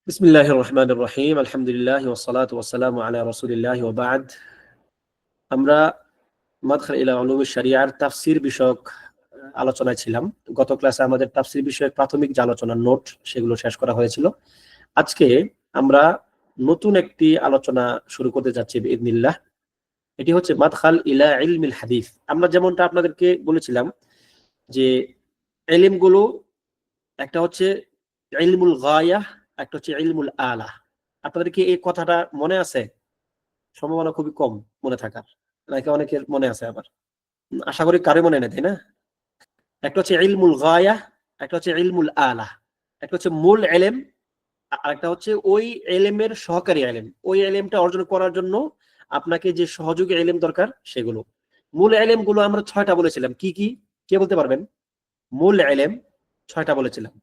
বিসমিল্লাহির রহমানির রহিম আলহামদুলিল্লাহ ওয়াসসালাতু ওয়াসসালামু আলা রাসূলিল্লাহ ওয়া বা'দ। আমরা মাদখাল ইলা উলুমিশ শরিয়ার তাফসীর বিষয়ক আলোচনায় ছিলাম। গত ক্লাসে আমাদের তাফসীর বিষয়ক প্রাথমিক যে আলোচনার নোট সেগুলো শেষ করা হয়েছিল। আজকে আমরা নতুন একটি আলোচনা শুরু করতে যাচ্ছি বিইذنিল্লাহ। এটি হচ্ছে মাদখাল ইলা ইলমিল হাদিস। আমরা যেমনটা আপনাদেরকে বলেছিলাম যে ইলমগুলো একটা হচ্ছে ইলমুল গায়াহ, একটা হচ্ছে ইলমুল আলা। আপনাদের কি এই কথাটা মনে আছে? সম্ভাবনা খুবই কম মনে থাকার, নাকি অনেকের মনে আছে? আবার আশা করি কারো মনে নেই, তাই না? একটা হচ্ছে ইলমুল গায়াহ, একটা হচ্ছে ইলমুল আলা। একটা হচ্ছে মূল ইলম, আর একটা হচ্ছে ওই ইলমের সহকারী ইলম। ওই ইলমটা অর্জন করার জন্য আপনাকে যে সহযোগী ইলম দরকার সেগুলো। মূল ইলম গুলো আমরা 6টা বলেছিলাম। কি কি কে বলতে পারবেন? মূল ইলম 6টা বলেছিলাম,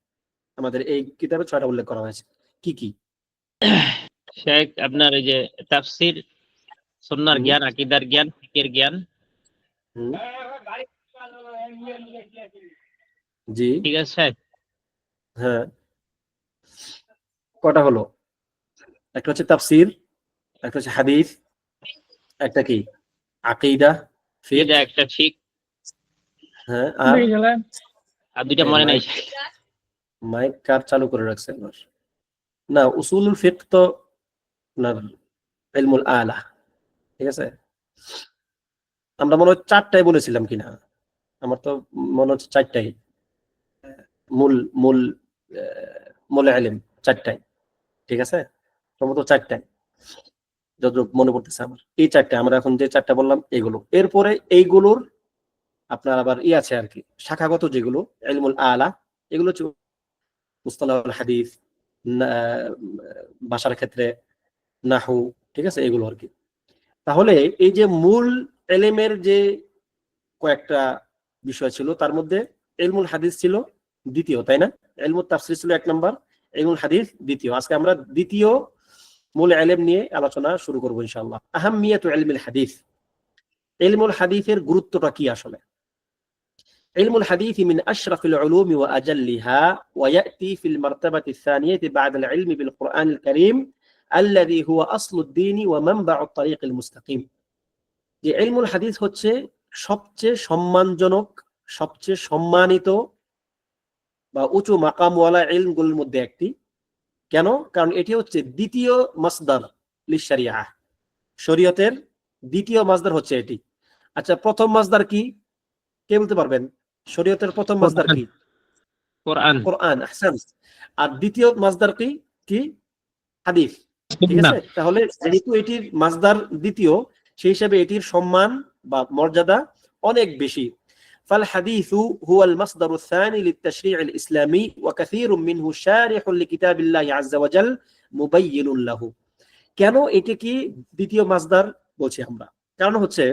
আমাদের এই কিতাবে 6টা উল্লেখ করা হয়েছে। কি কি? শেখ আপনার এই যে তাফসীর, সুন্নাহর জ্ঞান, আকীদার জ্ঞান, ফিকহের জ্ঞান। জি, ঠিক আছে। হ্যাঁ। কটা হলো? একটা হচ্ছে তাফসীর, একটা হচ্ছে হাদিস, একটা কি আকীদা, ফিকহ, এটা একটা ফিক, হ্যাঁ। আর দুইটা মনে নাই। মাইক কার চালু করে রাখছেন? না, উসুলুল ফিকহ তো আপনার ইলমুল আলা, ঠিক আছে। আমরা মনে হয় 4টাই বলেছিলাম কিনা, আমার তো মনে হচ্ছে 4টাই মূল মূল মূল ইলম, 4টাই, ঠিক আছে। সম্ভবত 4টাই, যতটুকু মনে পড়তেছে আমার। এই 4টা আমরা এখন যে 4টা বললাম এগুলো। এরপরে এইগুলোর আপনার আবার আছে আর কি, শাখাগত যেগুলো ইলমুল আলা, এগুলো হচ্ছে মুস্তালাহুল হাদিস, ভাষার ক্ষেত্রে নাহু, ঠিক আছে, এগুলো আর কি। তাহলে এই যে মূল ইলমের যে কয়েকটা বিষয় ছিল, তার মধ্যে ইলমুল হাদিস ছিল দ্বিতীয়, তাই না? ইলমুত তাফসীর ছিল 1 নাম্বার, ইলমুল হাদিস দ্বিতীয়। আজকে আমরা দ্বিতীয় মূল ইলম নিয়ে আলোচনা শুরু করব ইনশাআল্লাহ। আহাম্মিয়াতু ইলমিল হাদিস। ইলমুল হাদিসের গুরুত্বটা কি আসলে? علم الحديث من أشرف العلوم وأجلها، ويأتي في المرتبة الثانية بعد العلم بالقرآن الكريم الذي هو أصل الدين ومنبع الطريق المستقيم। যে ইলমুল হাদিস হচ্ছে সবচেয়ে সম্মানজনক, সবচেয়ে সম্মানিত বা উঁচু মাকামওয়ালা ইলমগুলোর মধ্যে একটি। কেন? কারণ এটি হচ্ছে দ্বিতীয় মাসদার লিশরিয়াহ, শরীয়তের দ্বিতীয় মাসদার হচ্ছে এটি। আচ্ছা, প্রথম মাসদার কি? কে বলতে পারবেন? শরীয়তের প্রথম মাসদার কি? কোরআন। কোরআন, আহসান। আর দ্বিতীয় মাসদার কি? কি? হাদিস, ঠিক আছে। তাহলে যেহেতু এটির মাসদার দ্বিতীয়, সেই হিসাবে এটির সম্মান বা মর্যাদা অনেক বেশি। فالحديث هو المصدر الثاني للتشريع الإسلامي وكثير منه شارح لكتاب الله عز وجل مبين له। কেন এটি কি দ্বিতীয় মাসদার বলছি আমরা? কারণ হচ্ছে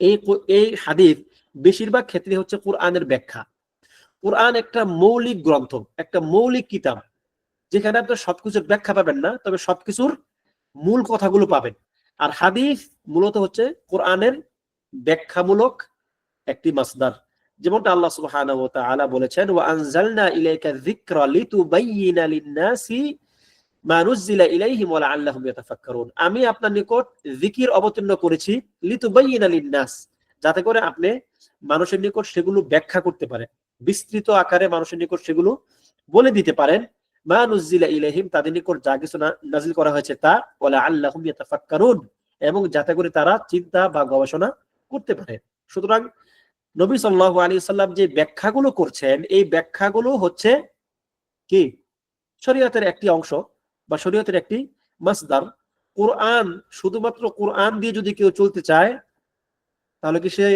এই এই হাদিস বেশিরভাগ ক্ষেত্রে হচ্ছে কোরআনের ব্যাখ্যা। কোরআন একটা মৌলিক গ্রন্থ, একটা মৌলিক কিতাব, যেখানে আপনি সবকিছুর ব্যাখ্যা পাবেন না, তবে সবকিছুর মূল কথাগুলো পাবেন। আর হাদিস মূলত হচ্ছে কোরআনের ব্যাখ্যামূলক একটি মাসদার। যেমনটা আল্লাহ সুবহানাহু ওয়া তাআলা বলেছেন, ওয়া আনজালনা ইলাইকা যিকরা লিতুবাইয়িনা লিন-নাসি মা নুযিলা ইলাইহিম ওয়া লাআল্লাহুম ইয়াতাফাক্কারুন। আমি আপনার নিকট যিকির অবতীর্ণ করেছি লিতুবাইয়িনা লিন-নাস, যাতে করে আপনি মানুষের নিকট সেগুলো ব্যাখ্যা করতে পারেন, বিস্তৃত আকারে মানুষের নিকট সেগুলো বলে দিতে পারেন। মা নুযিলা ইলাইহিম, তাদের নিকট যা কিছু নাযিল করা হয়েছে তা, ওয়া লাআল্লাহুম ইয়াতাফাক্কারুন, এবং যাতে করে তারা চিন্তা বা গবেষণা করতে পারে। সুতরাং নবী সাল্লাল্লাহু আলাইহি ওয়াসাল্লাম যে ব্যাখ্যাগুলো করছেন, এই ব্যাখ্যাগুলো হচ্ছে কি শরীয়তের একটি অংশ বা শরীয়তের একটি মাসদার। কোরআন, শুধুমাত্র কোরআন দিয়ে যদি কেউ চলতে চায়, তাহলে কি সে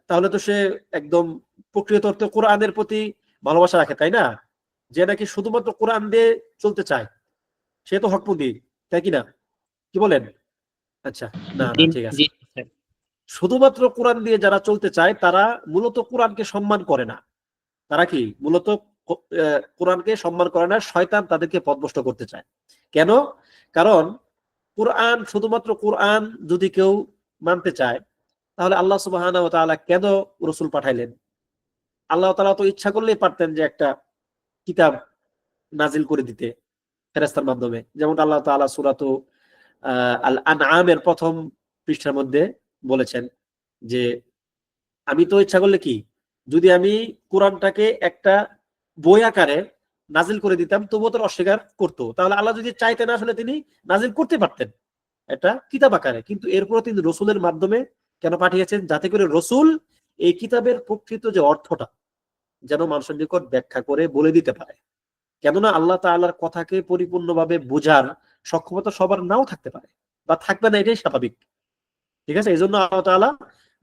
তাহলে তো সে একদম প্রকৃত অর্থে কোরআনের প্রতি ভালোবাসা রাখে, তাই না? যে নাকি শুধুমাত্র কোরআন দিয়ে চলতে চায়, সে তো হকপন্থী, তাই কি না? কি বলেন? আচ্ছা, না না, ঠিক আছে। শুধুমাত্র কোরআন দিয়ে যারা চলতে চায়, তারা মূলত কোরআনকে সম্মান করে না। তারা কি মূলত কোরআনকে সম্মান করে না, শয়তান তাদেরকে পথভ্রষ্ট করতে চায়। কেন? কারণ কোরআন, শুধুমাত্র কোরআন যদি কেউ মানতে চায়, তাহলে আল্লাহ সুবহানাহু ওয়া তাআলা কেন রাসূল পাঠাইলেন? আল্লাহ তাআলা তো ইচ্ছা করলেই পারতেন যে একটা কিতাব নাজিল করে দিতে ফেরেশতার মাধ্যমে, যেমন আল্লাহ তাআলা সূরাতু আল আনআমের প্রথম পৃষ্ঠার মধ্যে বলেছেন যে আমি তো ইচ্ছা করলে কি, যদি আমি কোরআনটাকে একটা বই আকারে নাজিল করে দিতাম তবুও তারা অস্বীকার করতো, তাহলে আল্লাহ যদি চাইতেন আসলে তিনি নাজিল করতে পারতেন এটা কিতাব আকারে, কিন্তু এরপরে তিনি রসুলের মাধ্যমে কেন পাঠিয়েছেন, যাতে করে রসুল এই কিতাবের প্রকৃত যে অর্থটা যেন মানুষের নিকট ব্যাখ্যা করে বলে দিতে পারে। কেননা আল্লাহ তাআলার কথাকে পরিপূর্ণভাবে বোঝার সক্ষমতা সবার নাও থাকতে পারে বা থাকবে না, এটাই স্বাভাবিক। ঠিক আছে, এই জন্য আল্লাহ তাআলা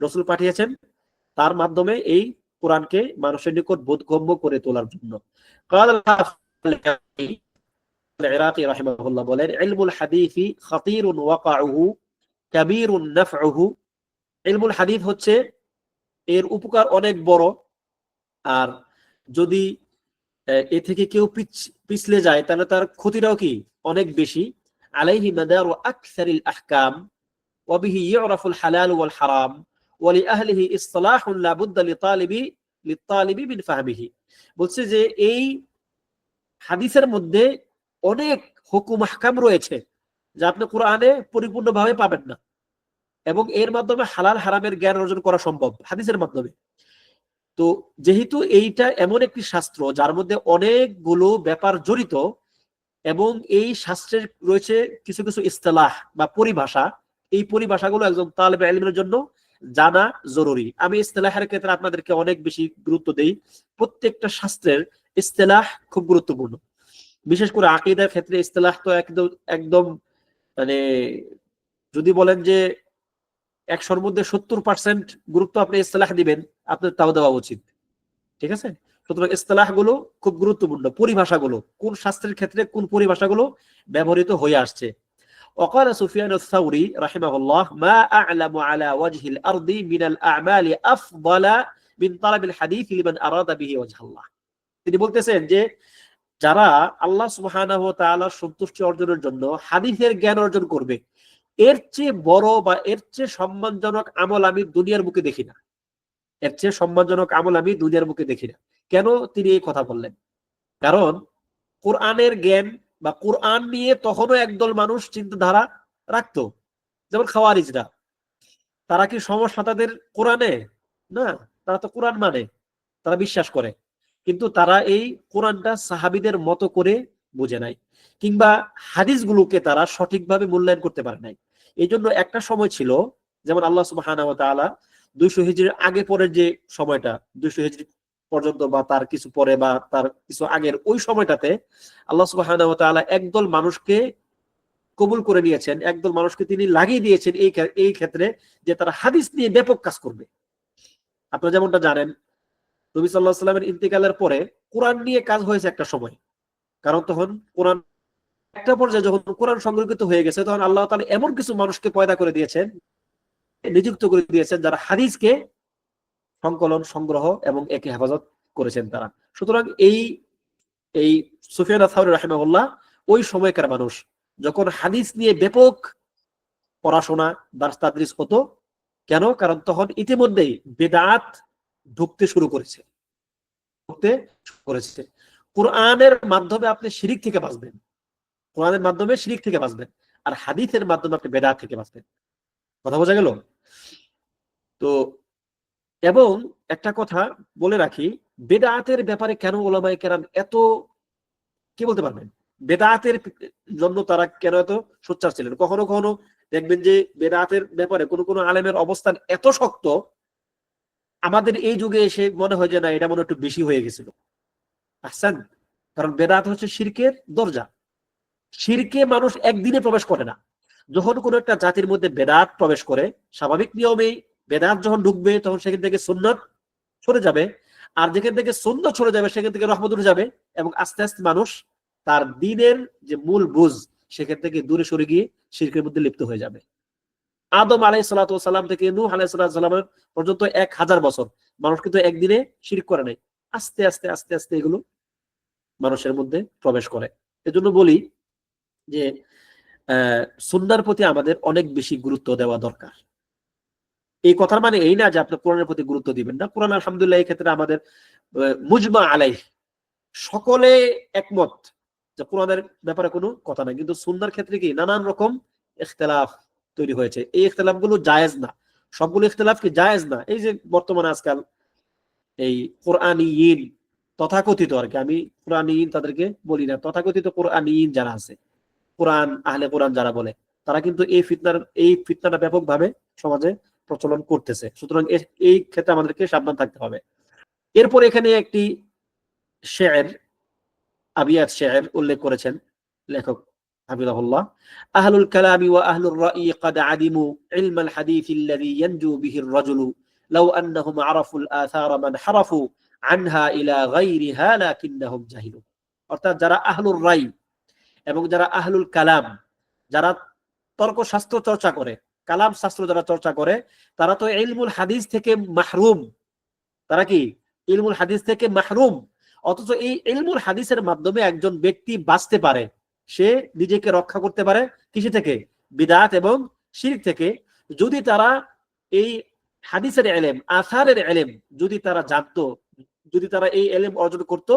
রসুল পাঠিয়েছেন তার মাধ্যমে এই কোরআনকে মানুষের নিকট বোধগম্য করে তোলার জন্য। قال العراقي رحمه الله বলেন ইলমুল হাদিসি খাতিরুন ওয়াকাউহু কাবীরুন নাফউহু, ইলমুল হাদিস হচ্ছে এর উপকার অনেক বড়, আর যদি এ থেকে কেউ পিছলে যায় তাহলে তার ক্ষতিটাও কি অনেক বেশি। আলাইহি মাদারু আকসারিল আহকাম ওয়া বিহি ইউরাফুল হালাল ওয়াল হারাম ওয়া লিআহলিহি ইসলাহুন লা বুদ্দা লিতালিবি মিন ফাহমিহি। বলছে যে এই হাদিসের মধ্যে অনেক হুকুম আহকাম রয়েছে যা আপনি কোরআনে পরিপূর্ণভাবে পাবেন না, এবং এর মাধ্যমে হালাল হারামের জ্ঞান অর্জন করা সম্ভব হাদিসের মাধ্যমে। তো যেহেতু এইটা এমন একটি শাস্ত্র যার মধ্যে অনেকগুলো ব্যাপার জড়িত, এবং এই শাস্ত্রের রয়েছে কিছু কিছু ইস্তেলাহ বা পরিভাষা, এই পরিভাষাগুলো একজন তালেবে ইলমের জন্য জানা জরুরি। আমি ইস্তেলাহের ক্ষেত্রে আপনাদেরকে অনেক বেশি গুরুত্ব দেই, প্রত্যেকটা শাস্ত্রের ইস্তেলাহ খুব গুরুত্বপূর্ণ, বিশেষ করে আকীদার ক্ষেত্রে ইস্তেলাহ তো একদম একদম মানে যদি বলেন যে 100-র মধ্যে 70% গুরুত্ব আপনি ইস্তেলাহ দিবেন, আপনার তাও দেওয়া উচিত। ঠিক আছে, সুতরাং ইস্তেলাহ গুলো খুব গুরুত্বপূর্ণ, পরিভাষাগুলো কোন শাস্ত্রের ক্ষেত্রে কোন পরিভাষাগুলো ব্যবহৃত হয়ে আসছে। وقال سفيان الثوري رحمه الله ما أعلم على وجه الأرض من الأعمال أفضل من طلب الحديث لمن أراد به وجه الله। তিনি বলতেছেন যে যারা আল্লাহ সুবহানাহু ওয়া তাআলার সন্তুষ্টি অর্জনের জন্য হাদিসের জ্ঞান অর্জন করবে, এর চেয়ে বড় বা এর চেয়ে সম্মানজনক আমল আমি দুনিয়ার বুকে দেখি না, এর চেয়ে সম্মানজনক আমল আমি দুনিয়ার বুকে দেখি না। কেন তিনি এই কথা বললেন? কারণ কোরআনের জ্ঞান বা কোরআন নিয়ে তখনও একদল মানুষ চিন্তাধারা রাখতো, যেমন খাওয়ারিজরা। তারা কি সমস্যা তাদের কোরআনে? না, তারা তো কোরআন মানে, তারা বিশ্বাস করে, কিন্তু তারা এই কোরআনটা সাহাবীদের মতো করে বুঝে নাই, কিংবা হাদিসগুলোকে তারা সঠিকভাবে মূল্যায়ন করতে পারে নাই। এই জন্য একটা সময় ছিল, যেমন আল্লাহ সুবহানাহু ওয়া তাআলা 200 হিজরির আগে পরের যে সময়টা, 200 হিজরি পর্যন্ত বা তার কিছু পরে বা তার কিছু আগের ওই সময়টাতে আল্লাহ সুবহানাহু ওয়া তাআলা একদল মানুষকে কবুল করে নিয়েছেন, একদল মানুষকে তিনি লাগিয়ে দিয়েছেন এই ক্ষেত্রে যে তারা হাদিস নিয়ে ব্যাপক কাজ করবে। আপনারা যেমনটা জানেন, নবী সাল্লাল্লাহু আলাইহি ওয়াসাল্লামের ইন্তেকালের পরে কোরআন নিয়ে কাজ হয়েছে একটা সময়, কারণ তখন কোরআন একটা পর্যায়ে যখন কোরআন সংরক্ষিত হয়ে গেছে, তখন আল্লাহ তাআলা এমন কিছু মানুষকে পয়দা করে দিয়েছেন, নিযুক্ত করে দিয়েছেন, যারা হাদিসকে সংকলন, সংগ্রহ এবং একে হেফাজত করেছেন তারা। সুতরাং এই এই সুফিয়ান আস-সাউরি রাহিমাহুল্লাহ ওই সময়কার মানুষ, যখন হাদিস নিয়ে ব্যাপক পড়াশোনা দার্স তাদরিস হতো। কেন? কারণ তখন ইতিমধ্যেই বেদাত ঢুকতে শুরু করেছে। কোরআনের মাধ্যমে আপনি শিরিক থেকে বাঁচবেন, কোরআনের মাধ্যমে শিরিক থেকে বাঁচবেন, আর হাদিসের মাধ্যমে আপনি বেদাত থেকে বাঁচবেন। কথা বোঝা গেল? তো এবং একটা কথা বলে রাখি, বেদাতের ব্যাপারে কেন উলামায়ে কেরাম এত, কি বলতে পারবেন, বেদাতের জন্য তারা কেন এত সোচ্চার ছিলেন? কখনো কখনো দেখবেন যে বেদাতের ব্যাপারে কোন কোন আলেমের অবস্থান এত শক্ত, আমাদের এই যুগে এসে মনে হয় যে না, এটা মনে একটু বেশি হয়ে গেছিল। আহসান। কারণ বেদাত হচ্ছে শিরকের দরজা, শিরকে মানুষ একদিনে প্রবেশ করে না। যখন কোন একটা জাতির মধ্যে বেদাত প্রবেশ করে, স্বাভাবিক নিয়মেই বেদাত যখন ঢুকবে তখন সেখান থেকে সুন্নাত সরে যাবে, আর যেখান থেকে সুন্নাত সরে যাবে সেখান থেকে রহমত উঠে যাবে, এবং আস্তে আস্তে মানুষ তার দ্বীনের যে মূল বুঝ সেখান থেকে দূরে সরে গিয়ে শিরকের মধ্যে লিপ্ত হয়ে যাবে। আদম আলাইহিস সালাতু ওয়াস সালাম থেকে নূহ আলাইহিস সালাম পর্যন্ত 1000 বছর মানুষ কিন্তু একদিনে শিরক করে নাই, আস্তে আস্তে আস্তে আস্তে এগুলো মানুষের মধ্যে প্রবেশ করে। এজন্য বলি যে সুন্নাহর প্রতি আমাদের অনেক বেশি গুরুত্ব দেওয়া দরকার। এই কথার মানে এই না যে আপনি কোরআনের প্রতি গুরুত্ব দিবেন না। কোরআন আলহামদুলিল্লাহ এই ক্ষেত্রে আমাদের মুজমা আলাইহ, সকলে একমত যে কোরআনের ব্যাপারে কোনো কথা নাই, কিন্তু সুন্নাহর ক্ষেত্রে কি নানান রকম ইখতিলাফ তৈরি হয়েছে। এই ইখতিলাফগুলো জায়েজ না, সবগুলো ইখতিলাফ কি জায়েজ না। এই যে বর্তমানে আজকাল এই কোরআনিয়িন তথাকথিত আর কি, আমি কোরআনিয়িন তাদেরকে বলি না, তথাকথিত কোরআনিয়িন যারা আছে, কোরআন আহলে কোরআন যারা বলে, তারা কিন্তু এই ফিতনাটা ব্যাপকভাবে সমাজে প্রচলন করতেছে। সুতরাং এই ক্ষেত্রে আমাদেরকে সাবধান থাকতে হবে। এরপর এখানে একটি শের, আবিয়াত শের উল্লেখ করেছেন লেখক হাফিজাহুল্লাহ। আহলুল কালামি ওয়া আহলুর রাই قد عدموا علم الحديث الذي ينجو به الرجل لو انهم عرفوا الاثار من حرفوا عنها الى غيرها لكنهم جهلوا। অর্থাৎ যারা আহলুর রাই এবং যারা আহলুল কালাম, যারা তর্ক শাস্ত্র চর্চা করে, কালাম শাস্ত্র যারা চর্চা করে, তারা তো ইলমুল হাদিস থেকে মাহরুম। তারা কি ইলমুল হাদিস থেকে মাহরুম। অথচ এই ইলমুল হাদিসের মাধ্যমে একজন ব্যক্তি বাঁচতে পারে, সে নিজেকে রক্ষা করতে পারে কিসে থেকে? বিদআত এবং শিরক থেকে। যদি তারা এই হাদিসের ইলম, আসারের ইলম যদি তারা জানতো, যদি তারা এই ইলম অর্জন করত,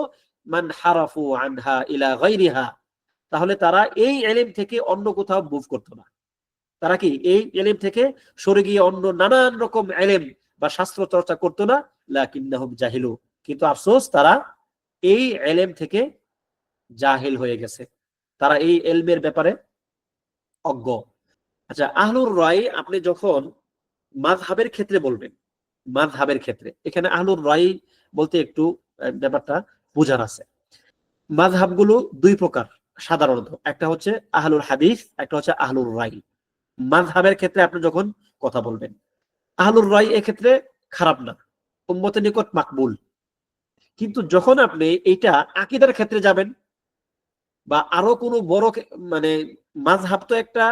মান হারাফু আনহা ইলা গায়রিহা, তাহলে তারা এই ইলম থেকে অন্য কোথাও মুভ করতো না। তারা কি এই ইলম থেকে সরে গিয়ে অন্য নানান রকম ইলম বা শাস্ত্র চর্চা করতো না। লাকিন্নাহুম জাহিলু, কিন্তু আফসোস তারা এই ইলম থেকে জাহিল হয়ে গেছে, তারা এই ইলমের ব্যাপারে অজ্ঞ। আচ্ছা, আহলুর রায় আপনি যখন মাযহাবের ক্ষেত্রে বলবেন, মাযহাবের ক্ষেত্রে এখানে আহলুর রায় বলতে একটু ব্যাপারটা বোঝার আছে। মাযহাবগুলো দুই প্রকার সাধারণত, একটা হচ্ছে আহলুল হাদিস, একটা হচ্ছে আহলুর রায়। মাযহাবের ক্ষেত্রে আপনি যখন কথা বলবেন, আহলুর রায় এক্ষেত্রে খারাপ না, উম্মতের নিকট মাকবুল। কিন্তু যখন আপনি এইটা আকীদার ক্ষেত্রে যাবেন বা আরো কোনো বড় মানে মাযহাব তো একটা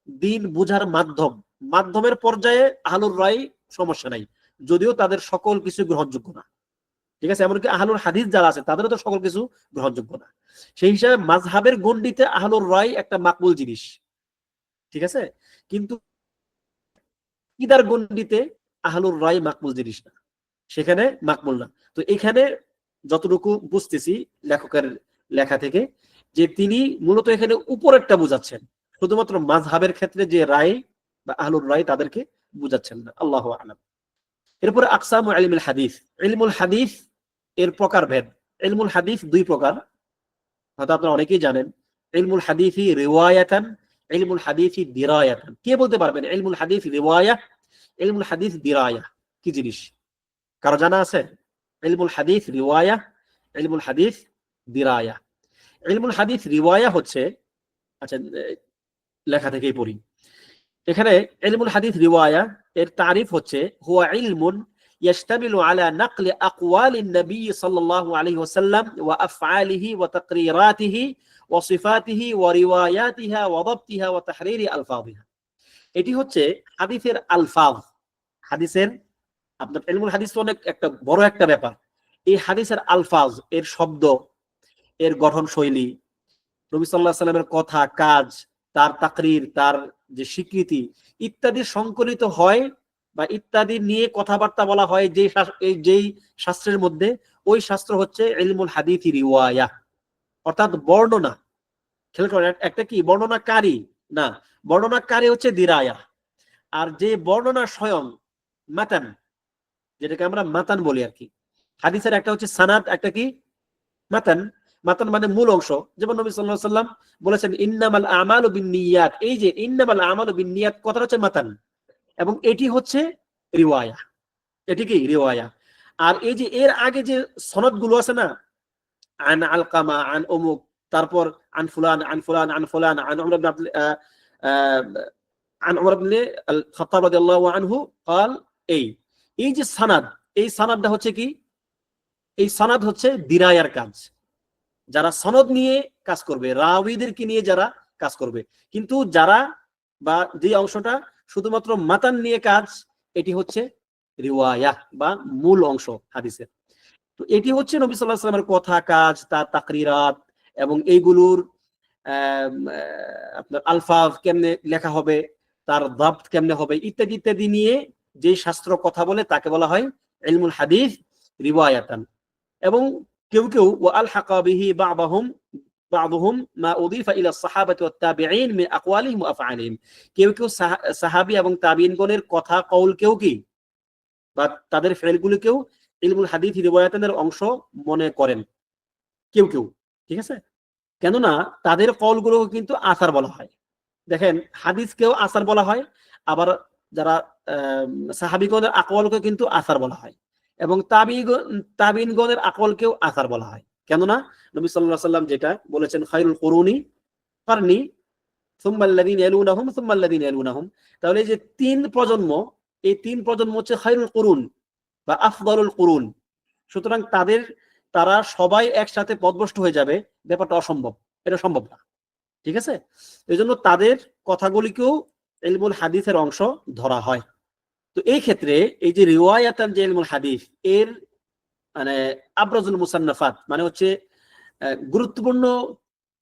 দিন বুঝার মাধ্যম, মাধ্যমের পর্যায়ে আহলুর রায় সমস্যা নাই, যদিও তাদের সকল কিছু গ্রহণযোগ্য না। ঠিক আছে, এমনকি আহলুল হাদিস যারা আছে তাদেরও তো সকল কিছু গ্রহণযোগ্য না। সেই হিসাবে মাযহাবের গণ্ডিতে আহলুর রায় একটা মাকবুল জিনিস, ঠিক আছে, কিন্তু আকীদার গণ্ডিতে আহলুর রায় মাকবুল জিনিস না, সেখানে মাকবুল না। তো এখানে যতটুকু বুঝতেছি লেখকের লেখা থেকে, যে তিনি মূলত এখানে উপরেরটা বুঝাচ্ছেন, শুধুমাত্র মাযহাবের ক্ষেত্রে যে রায় বা আহলুর রায় তাদেরকে বুঝাচ্ছেন না। আল্লাহু আ'লাম। এরপরে আকসামু ইলমুল হাদিস, ইলমুল হাদিস এর প্রকারভেদ। ইলমুল হাদিস দুই প্রকার, হয়তো আপনারা অনেকেই জানেন। ইলমুল হাদিসি রিওয়ায়াতান, ইলমুল হাদিসি দিরায়াতান। কে বলতে পারবেন ইলমুল হাদিস রিওয়ায়া, ইলমুল হাদিস দিরায়া কি জিনিস? কারো জানা আছে? ইলমুল হাদিস রিওয়ায়া, ইলমুল হাদিস দিরায়া। ইলমুল হাদিস রিওয়ায়া হচ্ছে, আচ্ছা লেখা থেকেই পড়ি। এখানে ইলমুল হাদিস রিওয়ায়া এর তারিফ হচ্ছে হুয়া ইলমুন يشتمل على نقل أقوال النبي صلى الله عليه وسلم وأفعاله وتقريراته وصفاته ورواياتها وضبطها وتحرير ألفاظها। এটি হচ্ছে হাদিসের আলফাজ। হাদিসের আপনার ইলমুল হাদিস অনেক একটা বড় একটা ব্যাপার। এই হাদিসের আলফাজ, এর শব্দ, এর গঠন শৈলী, নবী সাল্লাল্লাহু আলাইহি ওয়াসাল্লামের কথা, কাজ, তার তাকরির, তার যে স্বীকৃতি ইত্যাদি সংকলিত হয় বা ইত্যাদি নিয়ে কথাবার্তা বলা হয় যেই শাস্ত্রের মধ্যে, ওই শাস্ত্র হচ্ছে ইলমুল হাদিস রিওয়ায়া, অর্থাৎ বর্ণনা। খেয়াল করেন, একটা কি বর্ণনাকারী না, বর্ণনাকারী হচ্ছে দিরায়া, আর যে বর্ণনা স্বয়ং মাতান, যেটাকে আমরা মাতান বলি আর কি। হাদিসের একটা হচ্ছে সানাদ, একটা কি মাতান। মাতান মানে মূল অংশ। যেমন নবী সাল্লাল্লাহু আলাইহি ওয়াসাল্লাম বলেছেন ইন্নামাল আমালু বিন্নিয়াত, এই যে ইন্নামাল আমালু বিন্নিয়াত কথাটা হচ্ছে মাতান, এবং এটি হচ্ছে রিওয়ায়া, এটি কি রিওয়ায়া। আর এই যে এর আগে যে সনদগুলো আছে না, আন আলকামা, আন অমুক, তারপর আন ফুলান, আন ফুলান, আন ফুলান, আন উমর ইবনে আন উমর ইবনে আল খাত্তাব রাদিয়াল্লাহু আনহু قال, এই যে সানাদ, এই সানাদটা হচ্ছে কি, এই সানাদ হচ্ছে দিরায়ার কাজ। যারা সনদ নিয়ে কাজ করবে, রাওয়ীদেরকে নিয়ে যারা কাজ করবে, কিন্তু যারা বা যে অংশটা শুধুমাত্র মাতান নিয়ে কাজ, এটি হচ্ছে রিওয়ায়া বা মূল অংশ হাদিসের। তো এটি হচ্ছে নবী সাল্লাল্লাহু আলাইহি ওয়াসাল্লামের কথা, কাজ, তার তাকরিরাত, এবং এইগুলোর আপনার আলফাজ কেমনে লেখা হবে, তার দাবত কেমনে হবে, ইত্যাদি ইত্যাদি নিয়ে যে শাস্ত্র কথা বলে তাকে বলা হয় ইলমুল হাদিস রিওয়ায়াতান। এবং কেউ কেউ ওয়া আলহাকা বিহি বা'দাহুম বা'দুহুম মা উযিফা ইলা সাহাবাতি ওয়াত তাবিঈন মিন আকওয়ালিহিম ওয়া আফআলিহিম। কেউ কেউ সাহাবী এবং তাবিঈনগণের কথা কওলকেও কি বা তাদের ফেলগুলোকেও ইলমুল হাদিস রিওয়ায়াতের অংশ মনে করেন কেউ কেউ, ঠিক আছে? কেননা তাদের কওলগুলো কিন্তু আসার বলা হয়। দেখেন হাদিসকেও আসার বলা হয়, আবার যারা সাহাবীগণের আকওয়ালকে কিন্তু আসার বলা হয়, এবং তাবিঈনগণের আকওয়ালকেও আসার বলা হয়। কেননা নবী সাল্লাল্লাহু আলাইহি ওয়াসাল্লাম যেটা বলেছেন, খায়রুল কুরুনি কারনি সুম্মা আল্লাযীনা ইয়ালুনাহুম সুম্মা আল্লাযীনা ইয়ালুনাহুম। তাহলে এই যে তিন প্রজন্ম, এই তিন প্রজন্ম হচ্ছে খায়রুল কুরুন বা আফদালুল কুরুন। সুতরাং তারা সবাই একসাথে পথভ্রষ্ট হয়ে যাবে, ব্যাপারটা অসম্ভব, এটা সম্ভব না, ঠিক আছে? এই জন্য তাদের কথাগুলিকেও ইলমুল হাদিসের অংশ ধরা হয়। তো এই ক্ষেত্রে এই যে রিওয়ায়াতান যে ইলমুল হাদিস, এর মানে আবরাজুল মুসান্নাফাত মানে হচ্ছে গুরুত্বপূর্ণ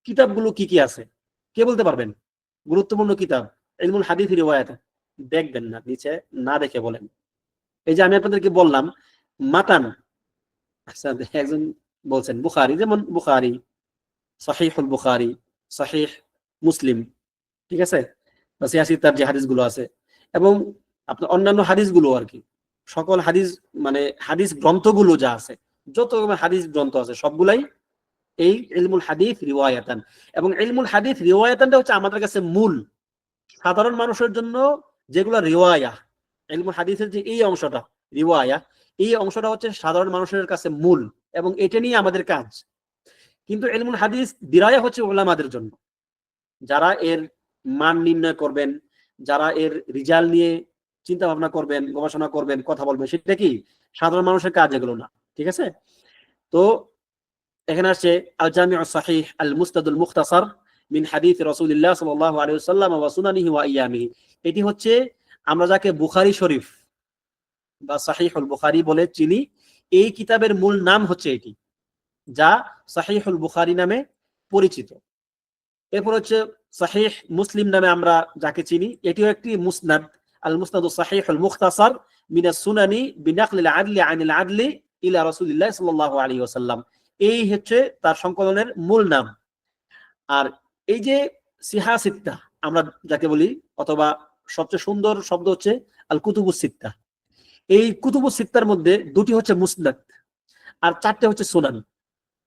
কিতাবগুলো কি কি আছে, কে বলতে পারবেন? গুরুত্বপূর্ণ কিতাব ইলমুল হাদিস রিওয়ায়াত, দেখবেন না, নিচে না দেখে বলেন। এই যে আমি আপনাদেরকে বললাম মাতান, আচ্ছা একজন বলছেন বুখারী, যেমন বুখারী, সহিহুল বুখারী, সহিহ মুসলিম, ঠিক আছে, বা সিয়াসিতার যে হাদিসগুলো আছে, এবং আপনার অন্যান্য হাদিসগুলো আর কি, সকল হাদিস মানে হাদিস গ্রন্থগুলো যা আছে, যত রকমের হাদিস গ্রন্থ আছে সবগুলাই এই ইলমুল হাদিস রিওয়ায়াতান। এবং ইলমুল হাদিস রিওয়ায়াতানটা হচ্ছে আমাদের কাছে মূল, সাধারণ মানুষের জন্য যেগুলো রিওয়ায়া, ইলমুল হাদিসের যে এই অংশটা রিওয়ায়া, এই অংশটা হচ্ছে সাধারণ মানুষের কাছে মূল, এবং এটা নিয়ে আমাদের কাজ। কিন্তু ইলমুল হাদিস দিরায়া হচ্ছে উলামাদের জন্য, যারা এর মান নির্ণয় করবেন, যারা এর রিজাল নিয়ে চিন্তা ভাবনা করবেন, গবেষণা করবেন, কথা বলবেন, সেটা কি সাধারণ মানুষের কাজ এগুলো না, ঠিক আছে? তো এখানে আসছে আল জামিউস সাহিহ আল মুসনাদুল মুখতাসার মিন হাদিস রাসূলুল্লাহ সাল্লাল্লাহু আলাইহি ওয়াসাল্লাম ওয়া সুনানিহি ওয়া আইয়ামিহি। এটি হচ্ছে আমরা যাকে বুখারী শরীফ বা সাহিহুল বুখারী বলে চিনি, এই কিতাবের মূল নাম হচ্ছে এটি, যা সাহিহুল বুখারী নামে পরিচিত। এরপর হচ্ছে সাহিহ মুসলিম নামে আমরা যাকে চিনি, এটিও একটি মুসনাদ, আল মুসনাদুস সাহিহুল মুখতাসার মিনাস সুনানি বিনাকলিল আদলি আনিল আদলি ইলা রাসূলিল্লাহ সাল্লাল্লাহু আলাইহি ওয়াসাল্লাম। এই হচ্ছে তার সংকলনের মূল নাম। আর এই যে সিহা সিত্তা আমরা যাকে বলি, অথবা সবচেয়ে সুন্দর শব্দ হচ্ছে আল কুতুবুস সিত্তা, এই কুতুবুস সিত্তার মধ্যে দুটি হচ্ছে মুসনাদ আর চারটে হচ্ছে সুনান।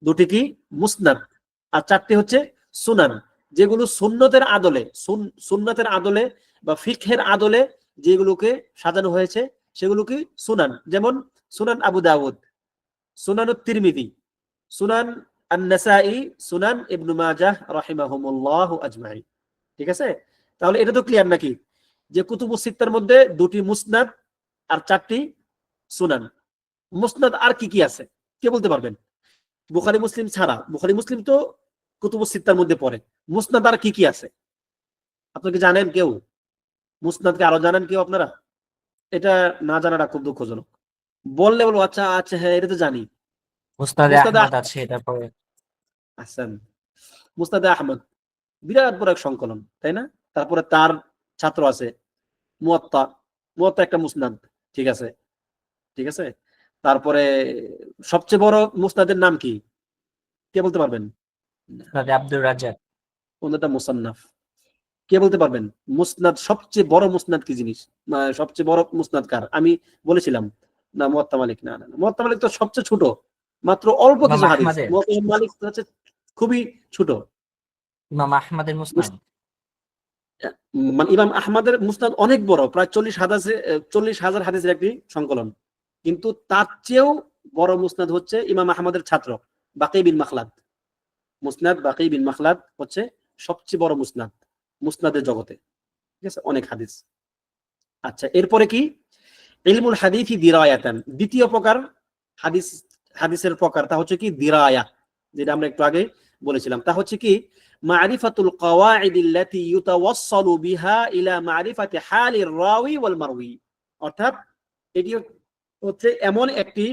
দুটি কি? মুসনাদ আর চারটি হচ্ছে সুনান, যেগুলো সুন্নতের আদলে, সুন্নতের আদলে বা ফিকহের আদলে যেগুলোকে সাজানো হয়েছে সেগুলো কি সুনান। যেমন সুনান আবু দাউদ, সুনান তিরমিজি, সুনান আন-নাসাই, সুনান ইবনে মাজাহ রাহিমাহুমুল্লাহু আজমাইন, ঠিক আছে? তাহলে এটা তো ক্লিয়ার নাকি যে কুতুবুস সিত্তার মধ্যে দুটি মুসনাদ আর চারটি সুনান। মুসনাদ আর কি কি আছে কে বলতে পারবেন? বুখারী মুসলিম ছাড়া, বুখারী মুসলিম তো কুতুবুস সিত্তার মধ্যে পড়ে, মুসনাদ আর কি কি আছে আপনারা কি জানেন কেউ? মুসনাদকে আরো জানেন কেউ আপনারা? এটা না জানাটা খুব দুঃখজনক। বললে বলবো আচ্ছা আচ্ছা হ্যাঁ এটা তো জানি। মুসনাদে মুসনাদে আহমদ আছে, তারপরে আহসান, মুসনাদে আহমদ বিরাট বড় এক সংকলন, তাই না? তারপরে তার ছাত্র আছে মুয়াত্তা, মুয়াত্তা একটা মুসনাদ, ঠিক আছে, ঠিক আছে। তারপরে সবচেয়ে বড় মুসনাদের নাম কি কে বলতে পারবেন? মুসনাদে আব্দুর রাজ্জাক। কোনটা মুসান্নাফ কে বলতে পারবেন? মুসনাদ, সবচেয়ে বড় মুসনাদ কি জিনিস? সবচেয়ে বড় মুসনাদ কার? আমি বলেছিলাম না, মুয়াত্তা মালিক না, না মুয়াত্তা মালিক তো সবচেয়ে ছোট, মাত্র অল্প ইমাম কিছু হাদিস। আহমদের, মুয়াত্তা মালিক হচ্ছে খুবই ছোট। ইমাম আহমদের মুসনাদ, ইমাম আহমদের মুসনাদ অনেক বড়, প্রায় 40,000 হাদিসের একটি সংকলন। কিন্তু তার চেয়েও বড় মুসনাদ হচ্ছে ইমাম আহমদের ছাত্র বাকি বিন মাখলাদ। মুসনাদ বাকি বিন মাখলাদ হচ্ছে সবচেয়ে বড় মুসনাদ মুসনাদের জগতে, ঠিক আছে, অনেক হাদিস। আচ্ছা, এরপরে কি? ইলমুল হাদিসি দিরায়াতান, দ্বিতীয় প্রকার হাদিসের প্রকার, তা হচ্ছে কি দিরায়া, যেটা আমরা একটু আগে বলেছিলাম। তা হচ্ছে কি মারিফাতুল কাওয়াইদিল্লাতি ইউতাওয়াসসালু বিহা ইলা মারিফাতি হালির রাওয়ি ওয়াল মারওয়ি। অর্থাৎ এটি হচ্ছে এমন একটি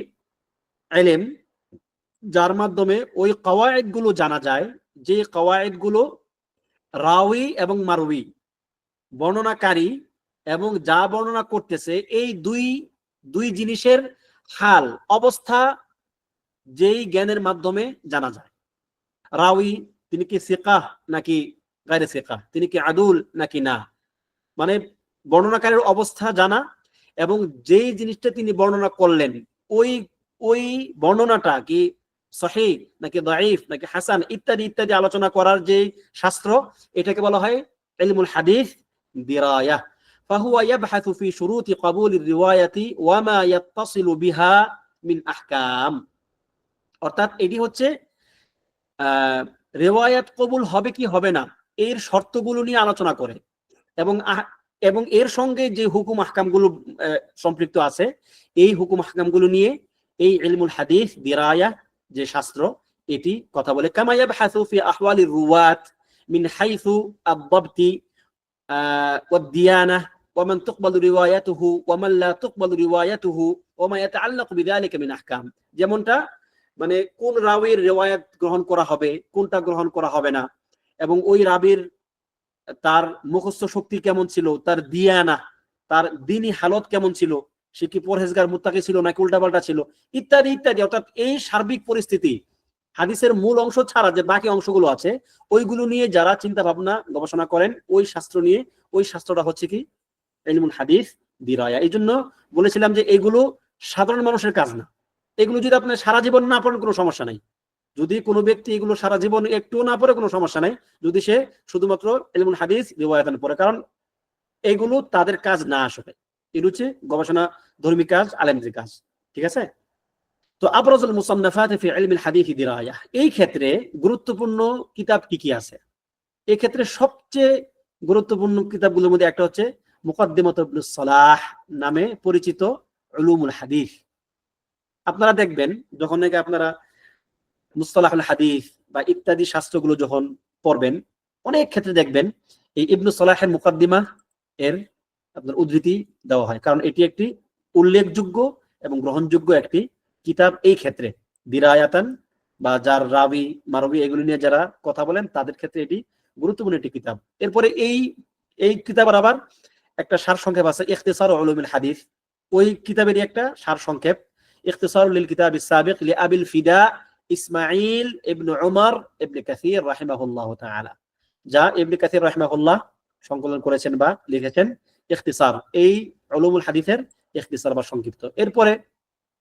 ইলম যার মাধ্যমে ওই কাওয়াইদ গুলো জানা যায়, যে কাওয়াইদ গুলো রাওয়ি এবং মারওয়ি, বর্ণনাকারী এবং যা বর্ণনা করতেছে, এই দুই জিনিসের হাল অবস্থা যেই জ্ঞানের মাধ্যমে জানা যায়। রাওয়ি তিনি কি সিকাহ নাকি গায়রে সিকাহ, তিনি কি আদুল নাকি না, মানে বর্ণনাকারীর অবস্থা জানা এবং যেই জিনিসটা তিনি বর্ণনা করলেন ওই ওই বর্ণনাটা কি সহিহ নাকি দাঈফ নাকি হাসান ইত্যাদি ইত্যাদি আলোচনা করার যে শাস্ত্র, এটাকে বলা হয় ইলমুল হাদিস দিরায়াহ। فهو يبحث في شروط قبول الرواية وما يتصل بها من أحكام। অর্থাৎ এটি হচ্ছে রিওয়ায়াত কবুল হবে কি হবে না এর শর্তগুলো নিয়ে আলোচনা করে এবং এবং এর সঙ্গে যে হুকুম আহকামগুলো সম্পৃক্ত আছে এই হুকুম আহকামগুলো নিয়ে এই ইলমুল হাদিস দিরায়া যে শাস্ত্র এটি কথা বলে। কামা ইয়াবহাসু ফি আহওয়ালির রুওয়াত মিন হাইসু আদ-দাবতি ওয়াদ-দিয়ানা ومن تقبل روايته ومن لا تقبل روايته وما يتعلق بذلك من احكام। যেমনটা মানে কোন রাওয়ীর রিওয়ায়াত গ্রহণ করা হবে কোনটা গ্রহণ করা হবে না, এবং ওই রাবীর তার মুখস্থ শক্তি কেমন ছিল, তার দিয়ানা তার দ্বীনি হালত কেমন ছিল, সে কি পরহেজগার মুত্তাকি ছিল নাকি উল্টাপাল্টা ছিল ইত্যাদি ইত্যাদি। অর্থাৎ এই সার্বিক পরিস্থিতি হাদিসের মূল অংশ ছাড়া যে বাকি অংশগুলো আছে ওইগুলো নিয়ে যারা চিন্তা ভাবনা গবেষণা করেন ওই শাস্ত্র নিয়ে, ওই শাস্ত্রটা হচ্ছে কি ইলমুল হাদিস দিরায়া। এই জন্য বলেছিলাম যে এগুলো সাধারণ মানুষের কাজ না, এগুলো যদি আপনি সারা জীবন না পড়েন কোনো সমস্যা নাই, যদি কোনো ব্যক্তি এগুলো সারা জীবন একটুও না পড়ে কোনো সমস্যা নাই, যদি সে শুধুমাত্র ইলমুল হাদিস রিওয়ায়াতান পড়ে, কারণ এগুলো তাদের কাজ না আসলে, এর হচ্ছে গবেষণা ধর্মী কাজ, আলেমদের কাজ। ঠিক আছে? তো আবরাজুল মুসান্নাফাত ফি ইলমিল হাদিস দিরায়া, এই ক্ষেত্রে গুরুত্বপূর্ণ কিতাব কি কি আছে? এই ক্ষেত্রে সবচেয়ে গুরুত্বপূর্ণ কিতাবগুলোর মধ্যে একটা হচ্ছে মুকদ্দিমাত ইবনুস সালাহ নামে পরিচিত উলুমুল হাদিস। আপনারা দেখবেন যখন নাকি আপনারা মুস্তালাহুল হাদিস বা ইত্যাদি শাস্ত্রগুলো যখন পড়বেন অনেক ক্ষেত্রে দেখবেন এই ইবনুস সালাহের মুকদ্দিমা এর আপনার উদ্ধৃতি দেওয়া হয়, কারণ এটি একটি উল্লেখযোগ্য এবং গ্রহণযোগ্য একটি কিতাব এই ক্ষেত্রে দিরায়াতান বা যার রাবি মারবি এগুলো নিয়ে যারা কথা বলেন তাদের ক্ষেত্রে এটি গুরুত্বপূর্ণ একটি কিতাব। এরপরে এই কিতাবের আবার একটা সারসংক্ষেপ আছে ইখতিসার উলুমুল হাদিস, ওই কিতাবেরই একটা সারসংক্ষেপ ইখতিসার লিল কিতাব আস-সাবিক লিআবিল ফিদা ইসমাঈল ইবনে উমর ইবনে কাসির রাহিমাহুল্লাহ তাআলা, যা ইবনে কাসির রাহিমাহুল্লাহ সংকলন করেছেন বা লিখেছেন ইখতিসার, এই উলুমুল হাদিসের ইখতিসার বা সংক্ষিপ্ত। এরপরে